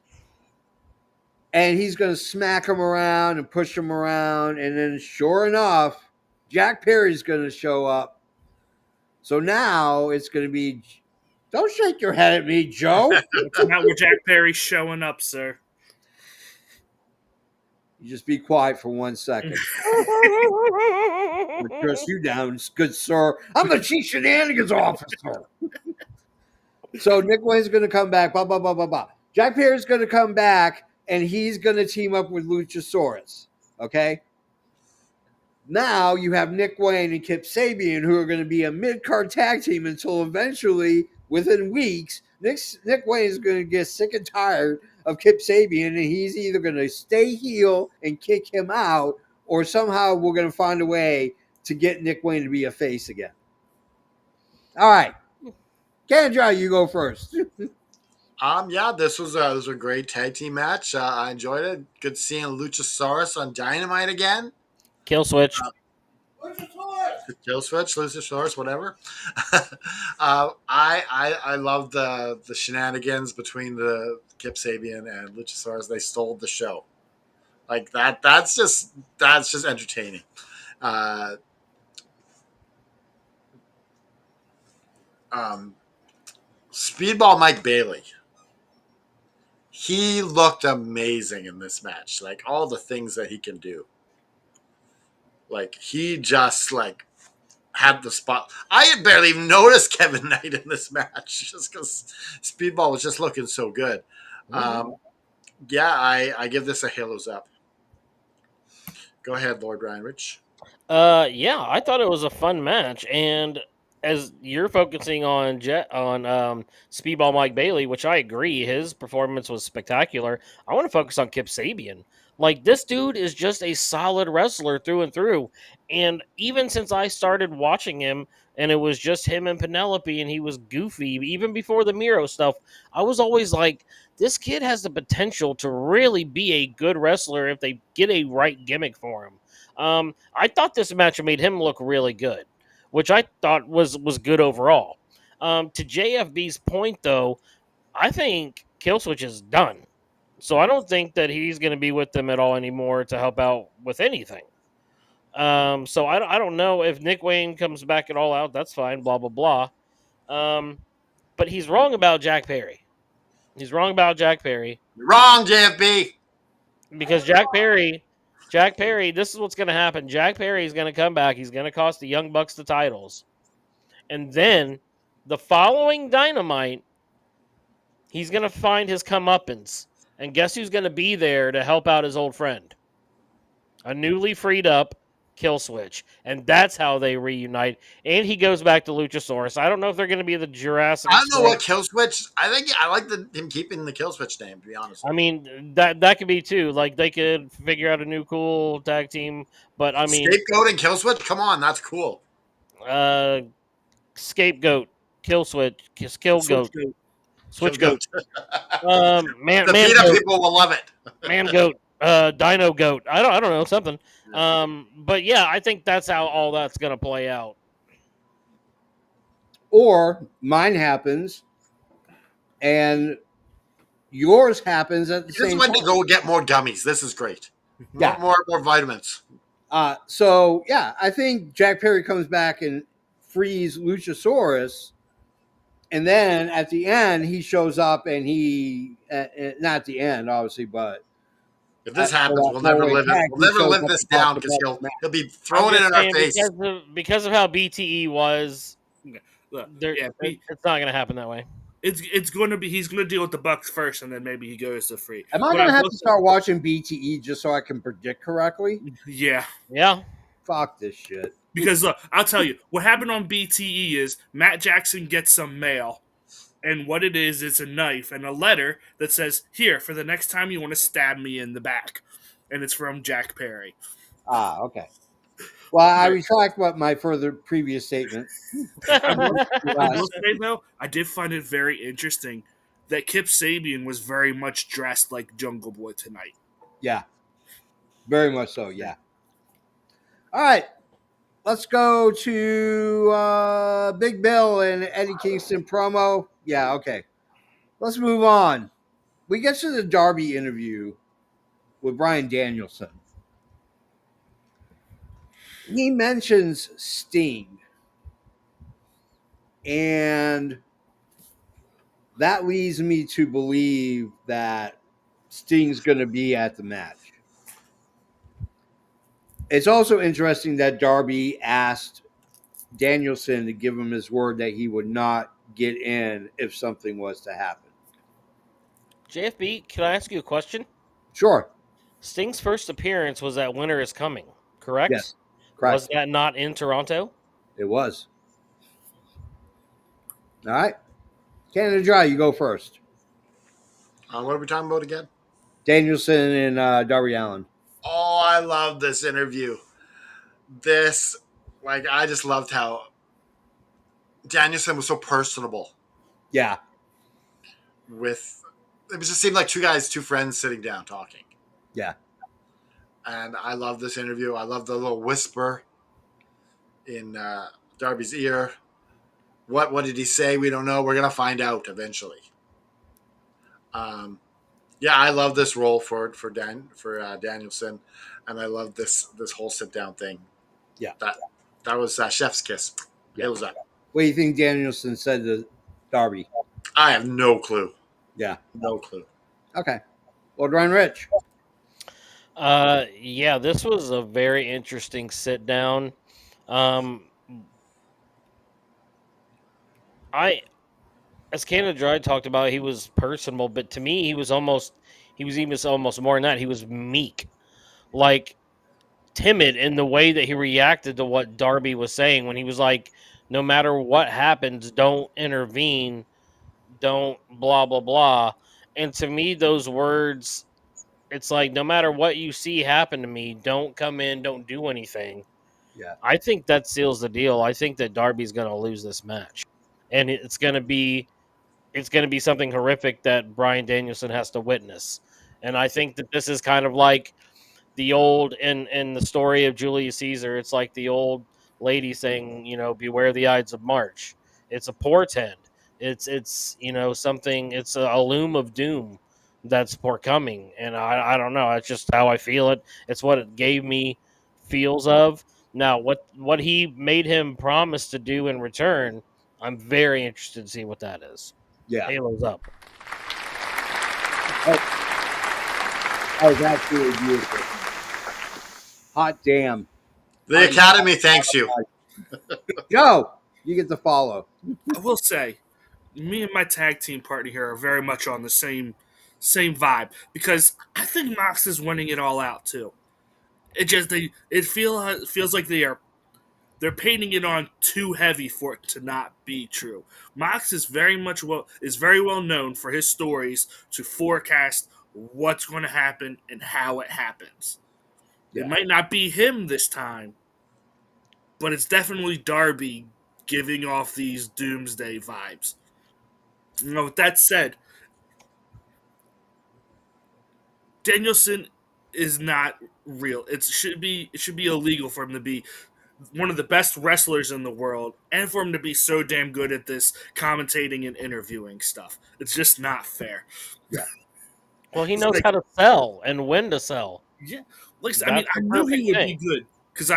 And he's going to smack him around and push him around. And then sure enough, Jack Perry's going to show up. So now it's going to be, don't shake your head at me, Joe.
It's not where Jack Perry's showing up, sir.
You just be quiet for 1 second. I'm going to curse you down, good sir. I'm the chief shenanigans officer. So Nick Wayne's going to come back, blah, blah, blah, blah, blah. Jack Perry's going to come back, and he's going to team up with Luchasaurus. Okay? Now you have Nick Wayne and Kip Sabian, who are going to be a mid-card tag team until eventually, within weeks, Nick Wayne is going to get sick and tired of Kip Sabian, and he's either going to stay heel and kick him out, or somehow we're going to find a way to get Nick Wayne to be a face again. All right. Kendra, you go first.
Yeah, this was a great tag team match. I enjoyed it. Good seeing Luchasaurus on Dynamite again.
Kill switch.
Luchasaurus, whatever. I love the shenanigans between the Kip Sabian and Luchasaurus. They stole the show. Like that. That's just entertaining. Speedball Mike Bailey. He looked amazing in this match. Like all the things that he can do. Like he just like had the spot. I had barely even noticed Kevin Knight in this match just because Speedball was just looking so good. Yeah, I give this a Halos up. Go ahead, Lord Reinrich.
Yeah, I thought it was a fun match, and as you're focusing on Speedball Mike Bailey, which I agree, his performance was spectacular. I want to focus on Kip Sabian. Like this dude is just a solid wrestler through and through, and even since I started watching him, and it was just him and Penelope, and he was goofy even before the Miro stuff. I was always like, this kid has the potential to really be a good wrestler if they get a right gimmick for him. I thought this match made him look really good, which I thought was good overall. To JFB's point, though, I think Killswitch is done. So I don't think that he's going to be with them at all anymore to help out with anything. So I don't know if Nick Wayne comes back at all out. That's fine. Blah blah blah. But he's wrong about Jack Perry. He's wrong about Jack Perry
You're wrong, JFB.
because Jack Perry, this is what's going to happen. Jack Perry is going to come back. He's going to cost the Young Bucks the titles. And then the following Dynamite, he's going to find his comeuppance. And guess who's going to be there to help out his old friend? A newly freed up Killswitch. And that's how they reunite. And he goes back to Luchasaurus. I don't know if they're going to be the Jurassic
I don't know what
Express.
Killswitch. I think I like him keeping the Killswitch name. To be honest,
I mean, that could be too. Like they could figure out a new cool tag team. But I mean,
Scapegoat and Killswitch. Come on, that's cool.
uh, Scapegoat, Killswitch, Killgoat, Switchgoat. Man,
The
man
PETA
goat,
people will love it.
man goat, Dino goat. I don't know something. But yeah, I think that's how all that's gonna play out.
Or mine happens and yours happens at the
Just
same
went to
time.
go get more gummies. This is great.
Yeah.
More vitamins.
So yeah, I think Jack Perry comes back and frees Luchasaurus, and then at the end he shows up and he not at the end obviously, but
If this
for
happens,
that
we'll never
four-way
live it.
tag,
We'll
he
never
shows
live
up
this
and talks
down because
about the match.
he'll be
I'm
throwing it
just
in our
saying
face.
because of how BTE was,
Look,
it's not gonna happen that way.
it's going to be he's going to deal with the Bucks first, and then maybe he goes to free.
Am I
But
going to
I
have
will
to
say-
start watching BTE just so I can predict correctly?
Yeah,
Yeah,
Fuck this shit.
because look, I'll tell you what happened on BTE is Matt Jackson gets some mail, and what it is, it's a knife and a letter that says, "Here for the next time you want to stab me in the back," and it's from Jack Perry.
Okay. Well, I retract what my previous statement.
I will say though, I did find it very interesting that Kip Sabian was very much dressed like Jungle Boy tonight.
Yeah. Very much so, yeah. All right. Let's go to Big Bill and Eddie Kingston promo. Yeah, okay. Let's move on. We get to the Darby interview with Bryan Danielson. He mentions Sting. And that leads me to believe that Sting's going to be at the match. It's also interesting that Darby asked Danielson to give him his word that he would not get in if something was to happen.
JFB, can I ask you a question?
Sure.
Sting's first appearance was at Winter is Coming, correct?
Yes. Correct.
Was that not in Toronto?
It was. All right. Canada Dry, you go first.
What are we talking about again?
Danielson and Darby Allin.
Oh, I love this interview. I just loved how Danielson was so personable.
Yeah.
It just seemed like two friends sitting down talking.
Yeah.
And I love this interview. I love the little whisper in Darby's ear. What did he say? We don't know. We're gonna find out eventually. Yeah, I love this role for Danielson, and I love this whole sit down thing.
Yeah,
that was chef's kiss.
Yeah.
It was that.
What do you think Danielson said to Darby?
I have no clue.
Yeah.
No clue.
Okay. Lord Ryan Rich.
Yeah, this was a very interesting sit down. Um, I, as Canada Dry talked about, he was personable, but to me, he was even almost more than that. He was meek, like timid in the way that he reacted to what Darby was saying when he was like, no matter what happens, don't intervene, don't blah, blah, blah. And to me, those words, it's like, no matter what you see happen to me, don't come in, don't do anything.
Yeah.
I think that seals the deal. I think that Darby's going to lose this match, and it's going to be something horrific that Brian Danielson has to witness. And I think that this is kind of like the old in the story of Julius Caesar. It's like the old lady saying, beware the Ides of March. It's a portend. It's something. It's a loom of doom that's forthcoming, and I don't know. It's just how I feel it. It's what it gave me feels of. Now, what he made him promise to do in return, I'm very interested to see what that is.
Yeah.
Halo's up.
That was absolutely beautiful. Hot damn.
The Academy thanks you.
Joe, you get to follow.
I will say, me and my tag team partner here are very much on the same vibe because I think Mox is winning it all out too. It feels like they're painting it on too heavy for it to not be true. Mox is very well known for his stories to forecast what's going to happen and how it happens.
Yeah.
It might not be him this time, but it's definitely Darby giving off these doomsday vibes. With that said, Danielson is not real. It should be illegal for him to be one of the best wrestlers in the world and for him to be so damn good at this commentating and interviewing stuff. It's just not fair.
Yeah.
Well, he
It's
knows
like,
how to sell and when to sell.
yeah, like I mean,
That's
I
the
knew he
perfect
would
thing.
be good because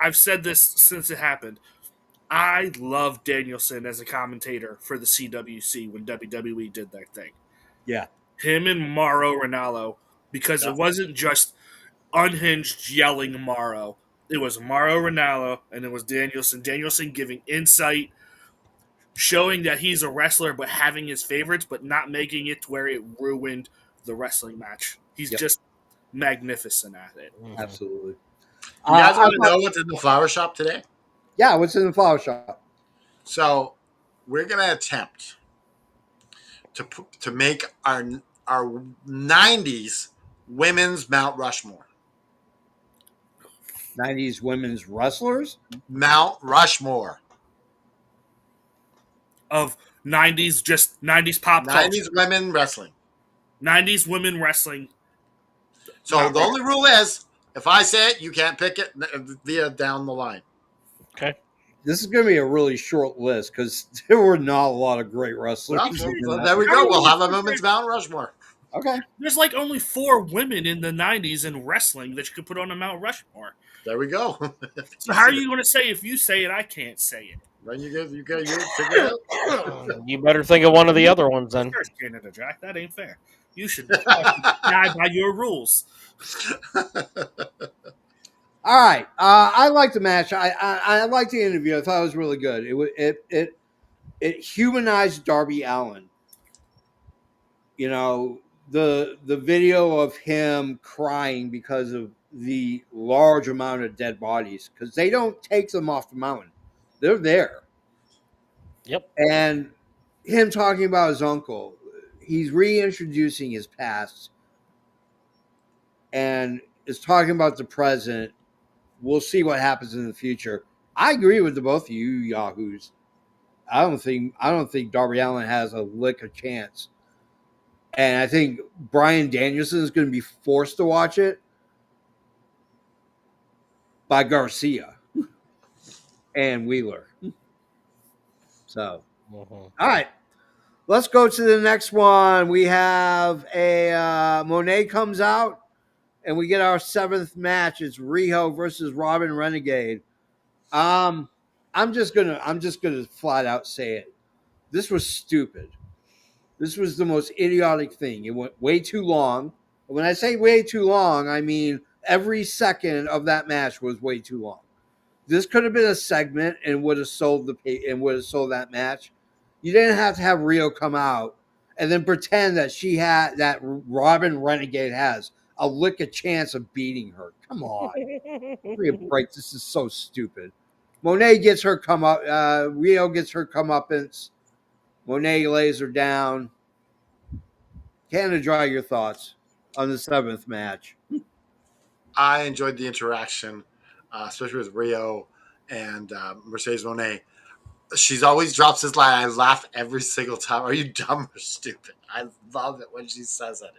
I've said this since it happened. I love Danielson as a commentator for the CWC when WWE did their thing.
Yeah.
Him and Mauro Ranallo, because it wasn't just unhinged yelling Mauro. It was Mauro Ranallo and it was Danielson. Danielson giving insight, showing that he's a wrestler, but having his favorites, but not making it to where it ruined the wrestling match. He's
Yep.
just magnificent at it.
Mhm.
Absolutely.
You guys want to
I-
know what's in the flower shop today?
yeah, what's in the flower shop?
So we're gonna attempt to make our 90s women's Mount Rushmore.
90s women's wrestlers?
Mount Rushmore.
Of 90s pop culture.
90s women wrestling.
90s women wrestling.
So
Not
the only rule is if I say it, you can't pick it via down the line.
Okay.
This is going to be a really short list because there were not a lot of great wrestlers.
Well,
in
so
that.
there we go. We'll have a women's Mount Rushmore.
Okay.
There's like only 4 women in the 90s in wrestling that you could put on a Mount Rushmore.
There we go.
So how are you going to say if you say it, I can't say it?
Then you figure it out.
You better think of one of the other ones then.
First, Canada Jack, that ain't fair. You should die by your rules.
All right. I liked the match. I liked the interview. I thought it was really good. It humanized Darby Allin. You know, the video of him crying because of the large amount of dead bodies, because they don't take them off the mountain. They're there.
Yep.
And him talking about his uncle, he's reintroducing his past and is talking about the present. We'll see what happens in the future. I agree with the both of you yahoos. I don't think Darby Allin has a lick of chance. And I think Brian Danielson is going to be forced to watch it by Garcia and Wheeler. So, all right. Let's go to the next one. We have a Monet comes out, and we get our 7th match. It's Riho versus Robin Renegade. I'm just gonna flat out say it. This was stupid. This was the most idiotic thing. It went way too long. When I say way too long, I mean every second of that match was way too long. This could have been a segment and would have sold that match. You didn't have to have Rio come out and then pretend that Robin Renegade has a lick of chance of beating her. Come on, give me a break. This is so stupid. Monet gets her come up. Rio gets her comeuppance. Monet lays her down. Canada Dry, your thoughts on the 7th match?
I enjoyed the interaction, especially with Rio and Mercedes Monet. She's always drops his line. I laugh every single time. Are you dumb or stupid? I love it when she says it.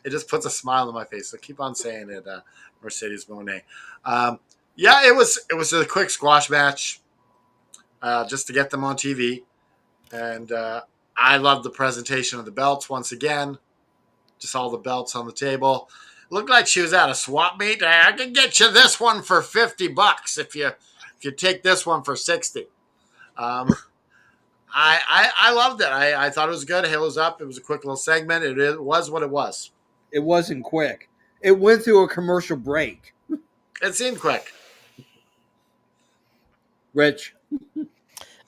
It just puts a smile on my face. So keep on saying it, Mercedes Monet. Yeah, it was a quick squash match, just to get them on TV, and I love the presentation of the belts once again. Just all the belts on the table. Looked like she was at a swap meet. I can get you this one for $50 if you take this one for 60. I loved it. I thought it was good. Halos up. It was a quick little segment. It was what it was.
It wasn't quick. It went through a commercial break.
It seemed quick.
Rich?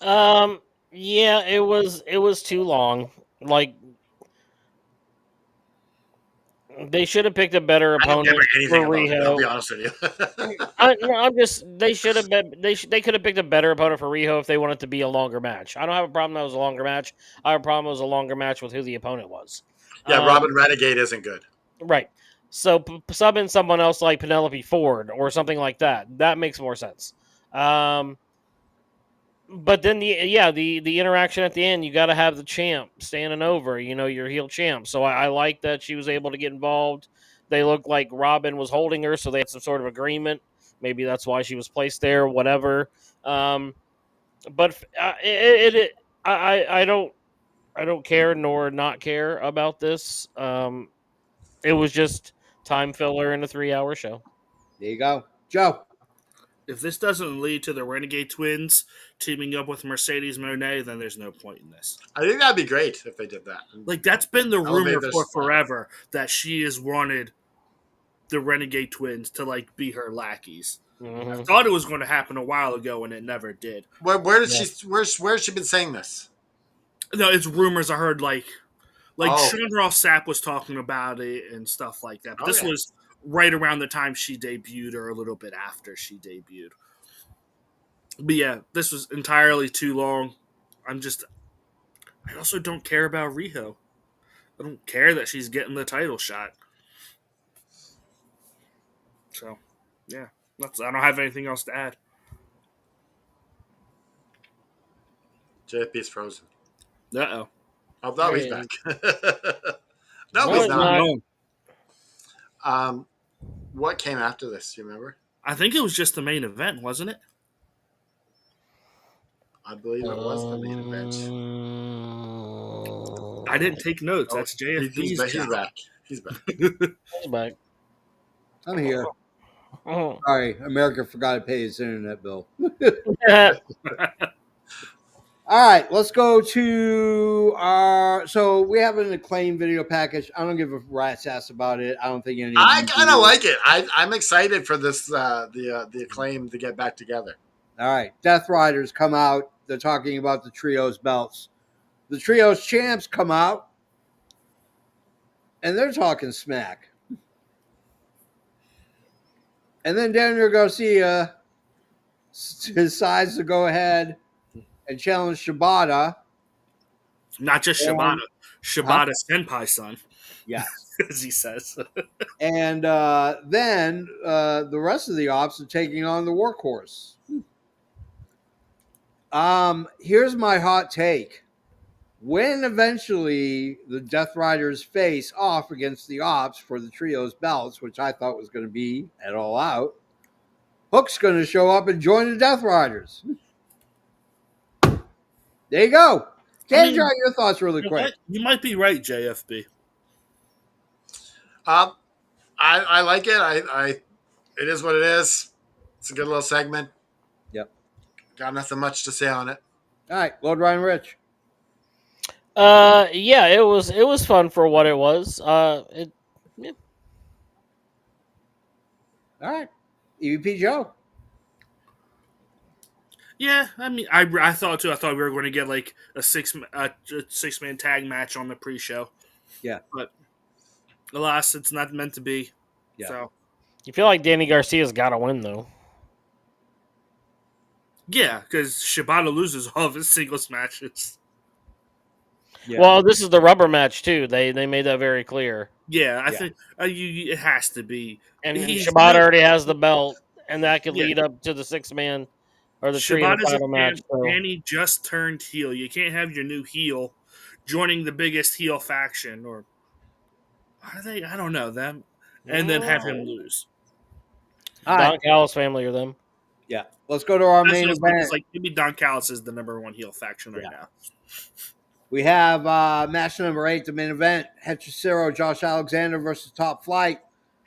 Yeah, it was too long. Like, they should have picked a better
I don't
opponent
remember anything
for
about it. I'll
Riho.
be honest with you.
I'm just they should have been they could have picked a better opponent for Riho if they wanted to be a longer match. I don't have a problem that it was a longer match. I have a problem it was a longer match with who the opponent was.
Yeah, Robin Renegade isn't good.
Right. So sub in someone else like Penelope Ford or something like that. That makes more sense. But then the interaction at the end, you got to have the champ standing over, your heel champ. So I like that she was able to get involved. They looked like Robin was holding her, so they had some sort of agreement. Maybe that's why she was placed there, whatever. But I don't care nor not care about this. It was just time filler in a 3-hour show.
There you go. Joe?
If this doesn't lead to the Renegade Twins teaming up with Mercedes Monet, then there's no point in this.
I think that'd be great if they did that.
Like, that's been the
Elevate
rumor
their
for
spot.
forever, that she has wanted the Renegade Twins to, like, be her lackeys. I thought it was going to happen a while ago, and it never did.
Where's she been saying this?
No, it's rumors I heard, like
Oh.
Sean Ross Sapp was talking about it and stuff like that. But this was right around the time she debuted, or a little bit after she debuted. But yeah, this was entirely too long. I also don't care about Riho. I don't care that she's getting the title shot. So, yeah, I don't have anything else to add.
JFP's frozen.
Uh-oh.
Oh, no, he's back. No,
No,
he's
he's
not.
not.
What came after this? Do you remember?
I think it was just the main event, wasn't it?
I believe it was the main event.
I didn't take notes. That's JFP's
He's
job.
back. He's back.
He's back.
I'm here.
Oh.
Sorry, America forgot to pay his internet bill. All right, let's go to our. So we have an Acclaim video package. I don't give a rat's ass about it. I don't think any.
I kind of like it. I'm excited for this. The Acclaim to get back together.
All right, Death Riders come out. They're talking about the trios belts. The trios champs come out, and they're talking smack. And then Daniel Garcia decides to go ahead and challenge Shibata.
Not just Shibata. Shibata Senpai son.
Yes.
As he says.
And then the rest of the ops are taking on the Workhorse. Here's my hot take. When eventually the Death Riders face off against the ops for the trios belts, which I thought was going to be at All Out, Hook's going to show up and join the Death Riders. There you go. Kendra, your thoughts really quick.
You might be right, JFB.
I like it. It is what it is. It's a good little segment.
Yep.
Got nothing much to say on it.
All right, Lord Ryan Rich.
Yeah, it was fun for what it was. Yeah.
All right, EVP Joe.
Yeah, I mean, I thought too. I thought we were going to get like a 6-man tag match on the pre-show,
Yeah,
but alas, it's not meant to be.
yeah,
So
You feel like Danny Garcia's got to win though.
yeah, because Shibata loses all of his singles matches.
yeah,
Well, this is the rubber match too. They made that very clear.
Yeah, I
yeah.
think it has to be.
And
He's
Shibata
no,
already has the belt, and that could
yeah.
lead up to the 6-man or the trio
Shibata's a
title match.
fan.
So
Danny just turned heel. You can't have your new heel joining the biggest heel faction, or are they? I don't know them, and then have him lose.
All right,
Don Callis family or them.
yeah. Let's go to our
That's what
main
I was thinking. It's
event.
like maybe Don Callis is the number one heel faction right
Yeah.
now.
We have match number 8, the main event. Hechicero, Josh Alexander versus Top Flight.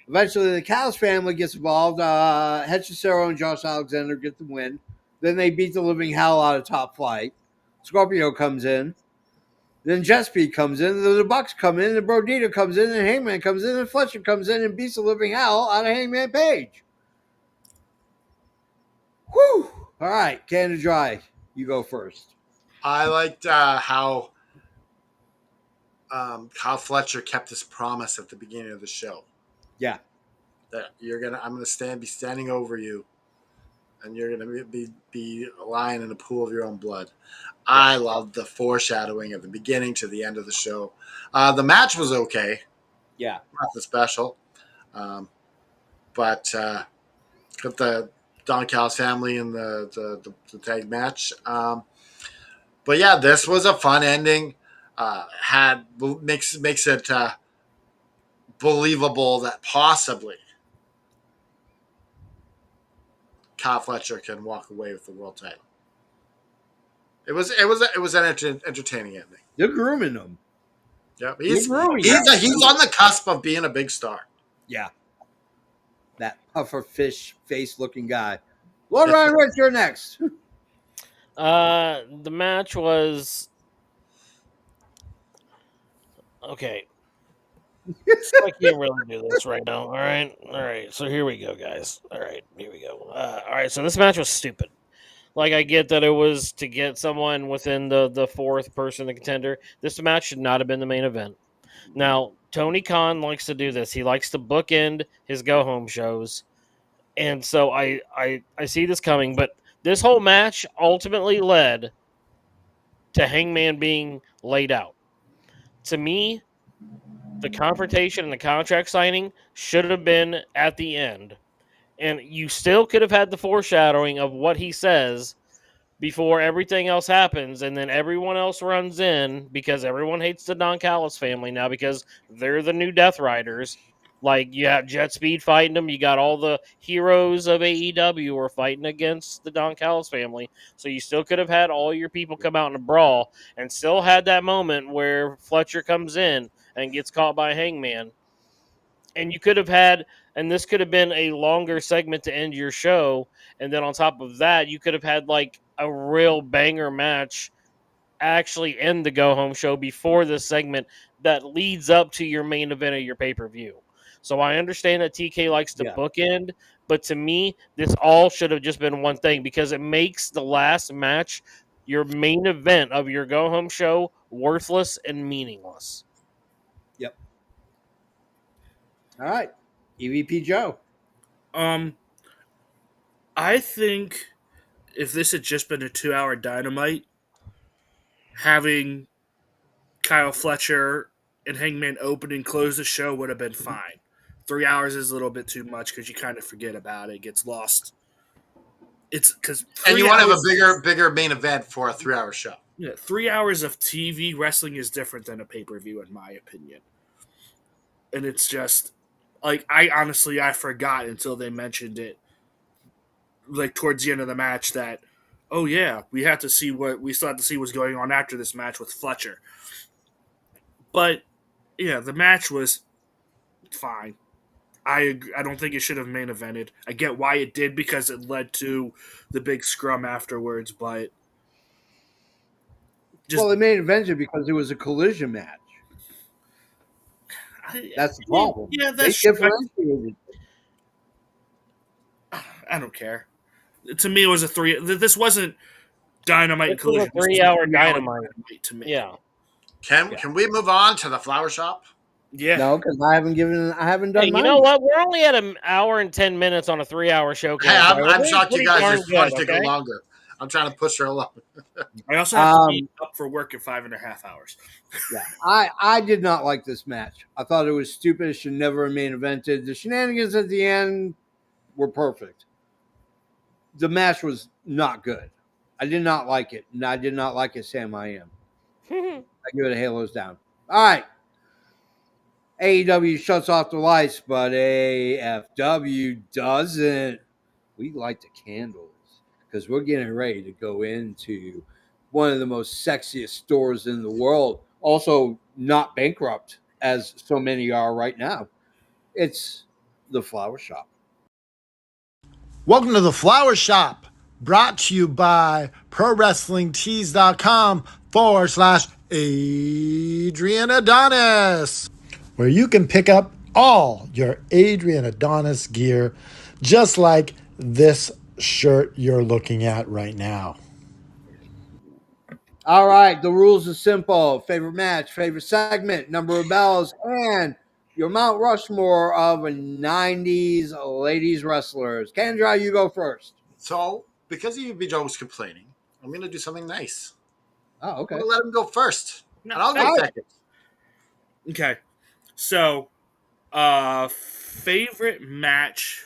Eventually, the Callis family gets involved. Hechicero and Josh Alexander get the win. Then they beat the living hell out of Top Flight. Scorpio comes in. Then Jespy comes in. The Bucks come in. And Brodito comes in. And Hangman comes in. And Fletcher comes in and beats the living hell out of Hangman Page. Whew. All right, Canada Dry. You go first.
I liked how Kyle Fletcher kept his promise at the beginning of the show
Yeah.
that I'm gonna be standing over you, and you're gonna be lying in a pool of your own blood. I loved the foreshadowing at the beginning to the end of the show. The match was okay,
Yeah.
nothing special, but got the Don Callis family in the tag match. But yeah, this was a fun ending. Makes it believable that possibly Kyle Fletcher can walk away with the world title. It was an entertaining ending.
They're grooming them.
Yep,
They're grooming
he's
them.
he's on the cusp of being a big star.
Yeah. That puffer fish face looking guy. Lord Ryan Rich, you're next.
The match was okay. So I can't really do this right now. All right. So here we go, guys. All right, here we go. All right. So this match was stupid. Like I get that it was to get someone within the fourth person, the contender. This match should not have been the main event. Now Tony Khan likes to do this. He likes to bookend his go home shows, and so I see this coming. But this whole match ultimately led to Hangman being laid out. To me, the confrontation and the contract signing should have been at the end. And you still could have had the foreshadowing of what he says before everything else happens. And then everyone else runs in because everyone hates the Don Callis family now because they're the new Death Riders. Like you have Jet Speed fighting them. You got all the heroes of AEW are fighting against the Don Callis family. So you still could have had all your people come out in a brawl and still had that moment where Fletcher comes in and gets caught by Hangman. And you could have had, and this could have been a longer segment to end your show. And then on top of that, you could have had like a real banger match actually end the go home show before this segment that leads up to your main event of your pay per view. So I understand that TK likes to
Yeah.
bookend, but to me, this all should have just been one thing because it makes the last match, your main event of your go home show, worthless and meaningless.
Yep. All right. EVP Joe.
Um, I think if this had just been a 2-hour Dynamite, having Kyle Fletcher and Hangman open and close the show would have been fine. 3 hours is a little bit too much because you kind of forget about it. It gets lost. It's because
And you
3
want to have
hours.
a bigger main event for a 3 hour show.
Yeah, 3 hours of TV wrestling is different than a pay per view, in my opinion. And it's just like I forgot until they mentioned it, like towards the end of the match that, oh yeah, we still have to see what's going on after this match with Fletcher. But yeah, the match was fine. I don't think it should have main evented. I get why it did because it led to the big scrum afterwards, but Just
Well, they made it because it was a collision match. That's the problem.
Yeah,
They
that's true.
differentiated.
I don't care. To me, it was a 3. This wasn't Dynamite
This
and
was
Collision.
a
This was a
3-hour
3-hour
Dynamite.
Dynamite to me.
Yeah.
Can we move on to the flower shop?
Yeah.
No, because I haven't
Hey,
done
you
mine.
know what? We're only at an hour and 10 minutes on a 3-hour show.
Hey, I'm
We're doing
shocked you
pretty
guys
darn
are wanting
good,
to go
okay?
longer. I'm trying to push her along.
I also have to be up for work in 5.5 hours.
Yeah, I did not like this match. I thought it was stupid. It should never have main evented. The shenanigans at the end were perfect. The match was not good. I did not like it, and I did not like it. Sam, I am. I give it a halos down. All right. AEW shuts off the lights, but AFW doesn't. We light the candles because we're getting ready to go into one of the most sexiest stores in the world. Also, not bankrupt as so many are right now. It's the flower shop.
Welcome to the Flower Shop, brought to you by ProWrestlingTees.com/Adrian Adonis, where you can pick up all your Adrian Adonis gear, just like this shirt you're looking at right now.
All right, the rules are simple. Favorite match, favorite segment, number of bells, and your Mount Rushmore of 90s ladies wrestlers. Kendra, you go first.
So, because UB Joe was complaining, I'm going to do something nice.
Oh,
I'm
okay.
going to let him go first,
No,
and I'll go
all right.
second.
Okay. So, favorite match.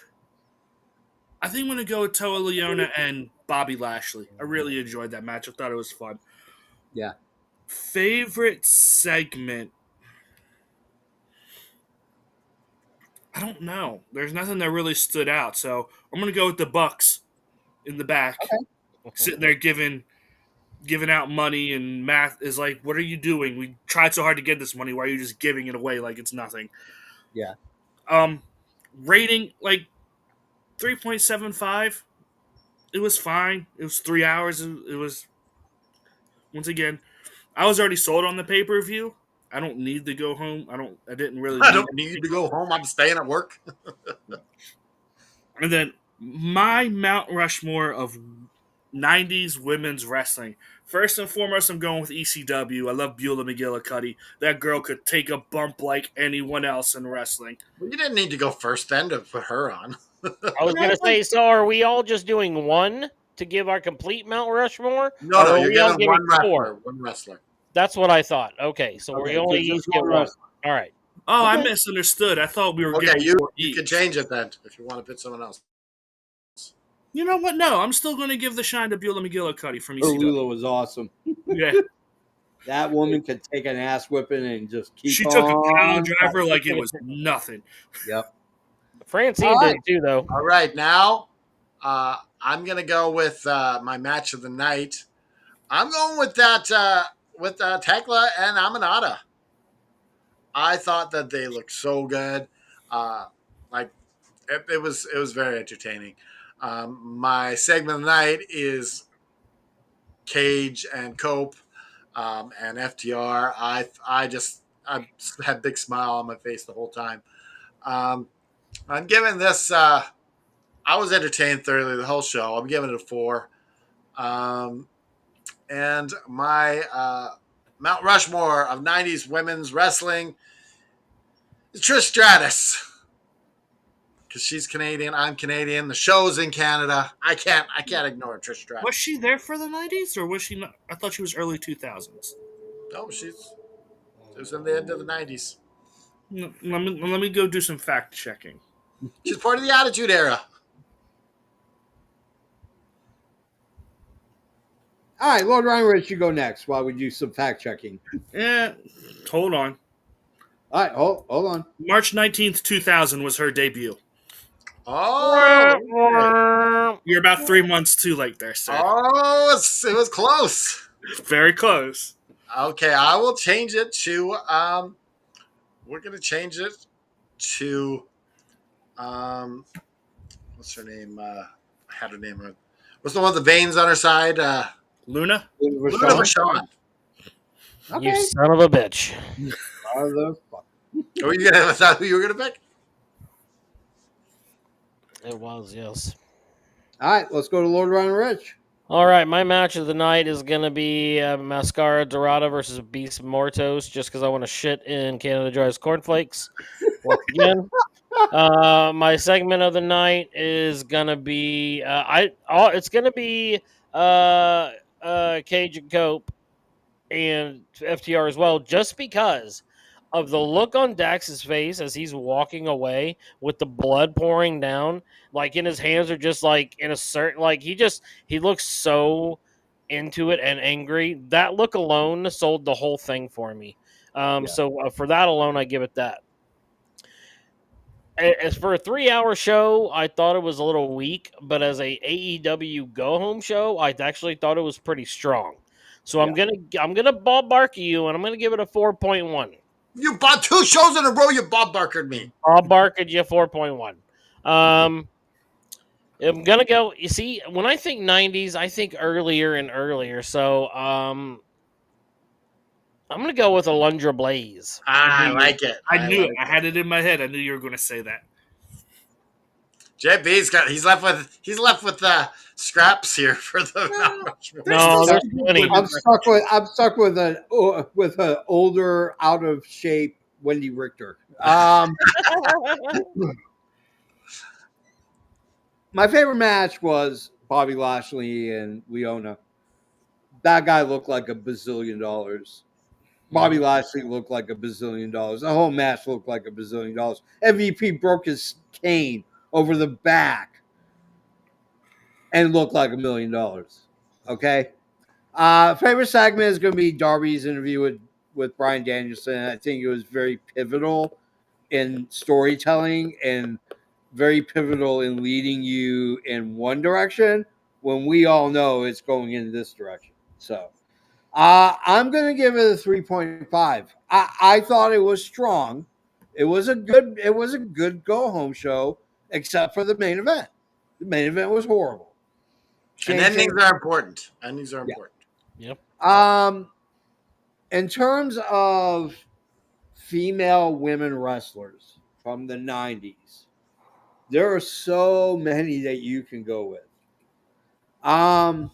I think I'm going to go with Toa Leona and Bobby Lashley. I really enjoyed that match. I thought it was fun.
Yeah.
Favorite segment. I don't know. There's nothing that really stood out. So, I'm going to go with the Bucks in the back.
Okay.
Sitting there giving out money, and Matt is like, "What are you doing? We tried so hard to get this money. Why are you just giving it away like it's nothing?"
Yeah.
Rating like 3.75. It was fine. It was 3 hours. It was, once again, I was already sold on the pay-per-view. I don't need to go home. I didn't really
I
need
don't need to go home. I'm staying at work.
And then my Mount Rushmore of 90s women's wrestling. First and foremost, I'm going with ECW. I love Beulah McGillicuddy. That girl could take a bump like anyone else in wrestling.
Well, you didn't need to go first then to put her on.
I was going to say, so are we all just doing one to give our complete Mount Rushmore?
No,
or
no,
are
you're
we all
giving
giving
one wrestler.
4?
One wrestler.
That's what I thought. Okay, so
Okay,
we only
so
each
just
get
one
one.
wrestler.
All right.
Oh, I
Okay.
misunderstood. I thought we were
Okay,
getting
you
4
can
each.
change it then if you want to put someone else.
You know what? No, I'm still going to give the shine to Beulah McGillicuddy from
Her
ECW.
Lula was awesome.
Yeah,
That woman could take an ass whipping and just keep
she took a power
on.
driver like it was nothing.
Yep.
Francine
All right.
did too, though.
All right, now I'm gonna go with my match of the night. I'm going with that with Tekla and Amanada. I thought that they looked so good. Like it was very entertaining. My segment of the night is Cage and Cope and FTR. I had a big smile on my face the whole time. I'm giving this. I was entertained thoroughly the whole show. I'm giving it a 4. And my Mount Rushmore of 90s women's wrestling is Trish Stratus. Because she's Canadian, I'm Canadian. The show's in Canada. I can't ignore Trish Stratus.
Was she there for the 90s, or was she not? I thought she was early 2000s.
No, it was in the end of the 90s.
Let me go do some fact checking.
She's part of the Attitude Era.
All right, Lord Ryan, you go next while we do some fact checking.
Yeah, hold on.
All right, hold on.
March 19th, 2000 was her debut.
Oh,
You're about 3 months too late there, sir.
it was close.
Very close.
Okay, I will change it to we're gonna change it to what's her name? I had her name. What's the one with the veins on her side?
Luna?
Luna Vachon.
Okay.
You son of a bitch.
Motherfucker.
Was that who you were gonna pick?
It was, yes.
All right, let's go to Lord Ryan Rich.
All right, my match of the night is going to be Mascara Dorada versus Beast Mortos, just because I want to shit in Canada Dry's cornflakes once again. My segment of the night is going to be it's going to be Cage and Cope and FTR as well, just because of the look on Dax's face as he's walking away with the blood pouring down, like in his hands are just like in a certain like he looks so into it and angry. That look alone sold the whole thing for me. So for that alone, I give it that. As for a 3-hour show, I thought it was a little weak, but as a AEW go home show, I actually thought it was pretty strong. So I'm gonna ballpark you, and I'm gonna give it a 4.1.
You bought 2 shows in a row. You Bob Barkered me.
I'll bark at you 4.1. I'm gonna go. You see, when I think 90s, I think earlier and earlier. So I'm gonna go with Alundra Blaze.
I like it.
I knew
like
it. I had it in my head. I knew you were going to say that.
He's left with scraps here for the
No, there's plenty.
I'm stuck with an older, out of shape Wendy Richter. My favorite match was Bobby Lashley and Leona. That guy looked like $1 bazillion. Bobby Lashley looked like $1 bazillion. The whole match looked like $1 bazillion. MVP broke his cane over the back and looked like $1 million. Okay. Favorite segment is going to be Darby's interview with Bryan Danielson. I think it was very pivotal in storytelling and very pivotal in leading you in one direction when we all know it's going in this direction. So I'm going to give it a 3.5. I thought it was strong. It was a good go home show, except for the main event. The main event was horrible.
And endings are important. Endings are important.
Yep.
In terms of female women wrestlers from the 90s, there are so many that you can go with. I'm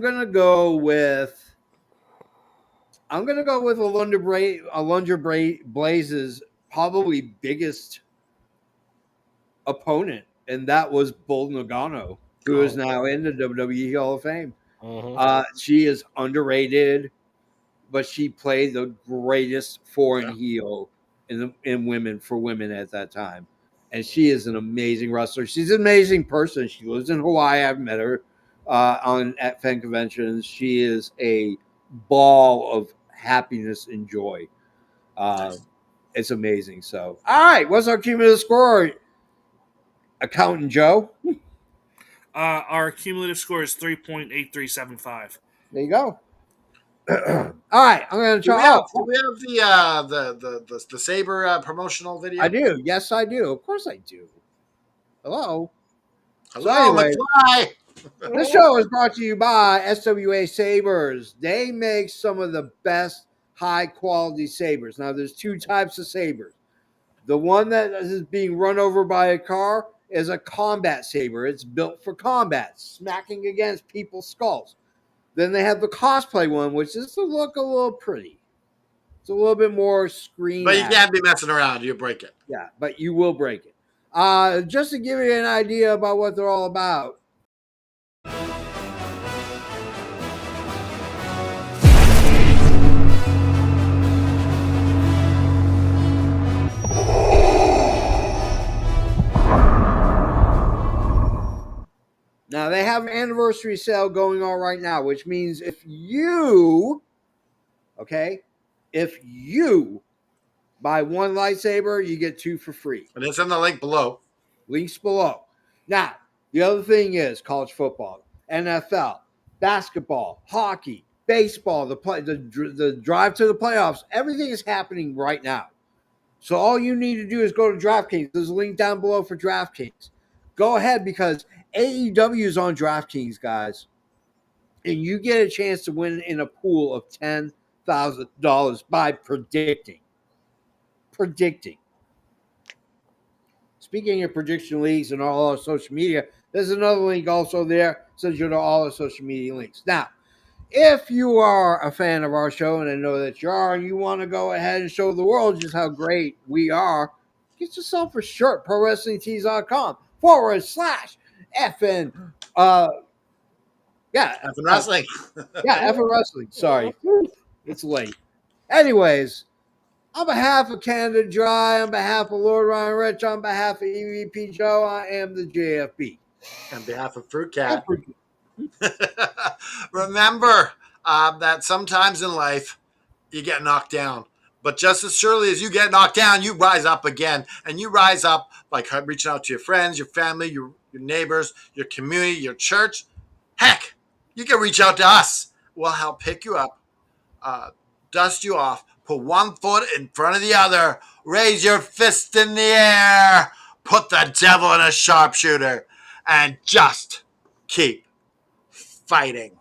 gonna go with Alundra Blaze's probably biggest opponent, and that was Bull Nagano, who is now in the WWE Hall of Fame. She is underrated, but she played the greatest foreign heel in women for women at that time. And she is an amazing wrestler. She's an amazing person. She lives in Hawaii. I've met her at fan conventions. She is a ball of happiness and joy. It's amazing. So, all right, what's our cumulative score, Accountant Joe?
Our cumulative score is 3.8375.
There you go. All right, I'm going to try.
Do we have the Saber promotional video?
I do. Yes, I do. Of course, I do. Hello.
Hello, McFly.
This show is brought to you by SWA Sabers. They make some of the best high-quality sabers. Now, there's 2 types of sabers. The one that is being run over by a car is a combat saber. It's built for combat, smacking against people's skulls. Then they have the cosplay one, which is to look a little pretty. It's a little bit more screen.
But you can't be messing around. You break it.
Yeah, but you will break it. Just to give you an idea about what they're all about. Now, they have an anniversary sale going on right now, which means if you buy 1 lightsaber, you get 2 for free.
And it's in the link below.
Links below. Now, the other thing is college football, NFL, basketball, hockey, baseball, the drive to the playoffs. Everything is happening right now. So all you need to do is go to DraftKings. There's a link down below for DraftKings. Go ahead because AEW is on DraftKings, guys. and you get a chance to win in a pool of $10,000 by predicting. Predicting. Speaking of prediction leagues and all our social media, there's another link also there. Sends you to all our social media links. Now, if you are a fan of our show, and I know that you are, and you want to go ahead and show the world just how great we are, get yourself a shirt, prowrestlingtees.com/FN. Yeah.
Effing wrestling.
FN Wrestling. Sorry. It's late. Anyways, on behalf of Canada Dry, on behalf of Lord Ryan Rich, on behalf of EVP Joe, I am the JFB.
On behalf of Fruit Cat. Remember that sometimes in life you get knocked down. But just as surely as you get knocked down, you rise up again. And you rise up by reaching out to your friends, your family, your neighbors, your community, your church. Heck, you can reach out to us. We'll help pick you up, dust you off, put one foot in front of the other, raise your fist in the air, put the devil in a sharpshooter, and just keep fighting.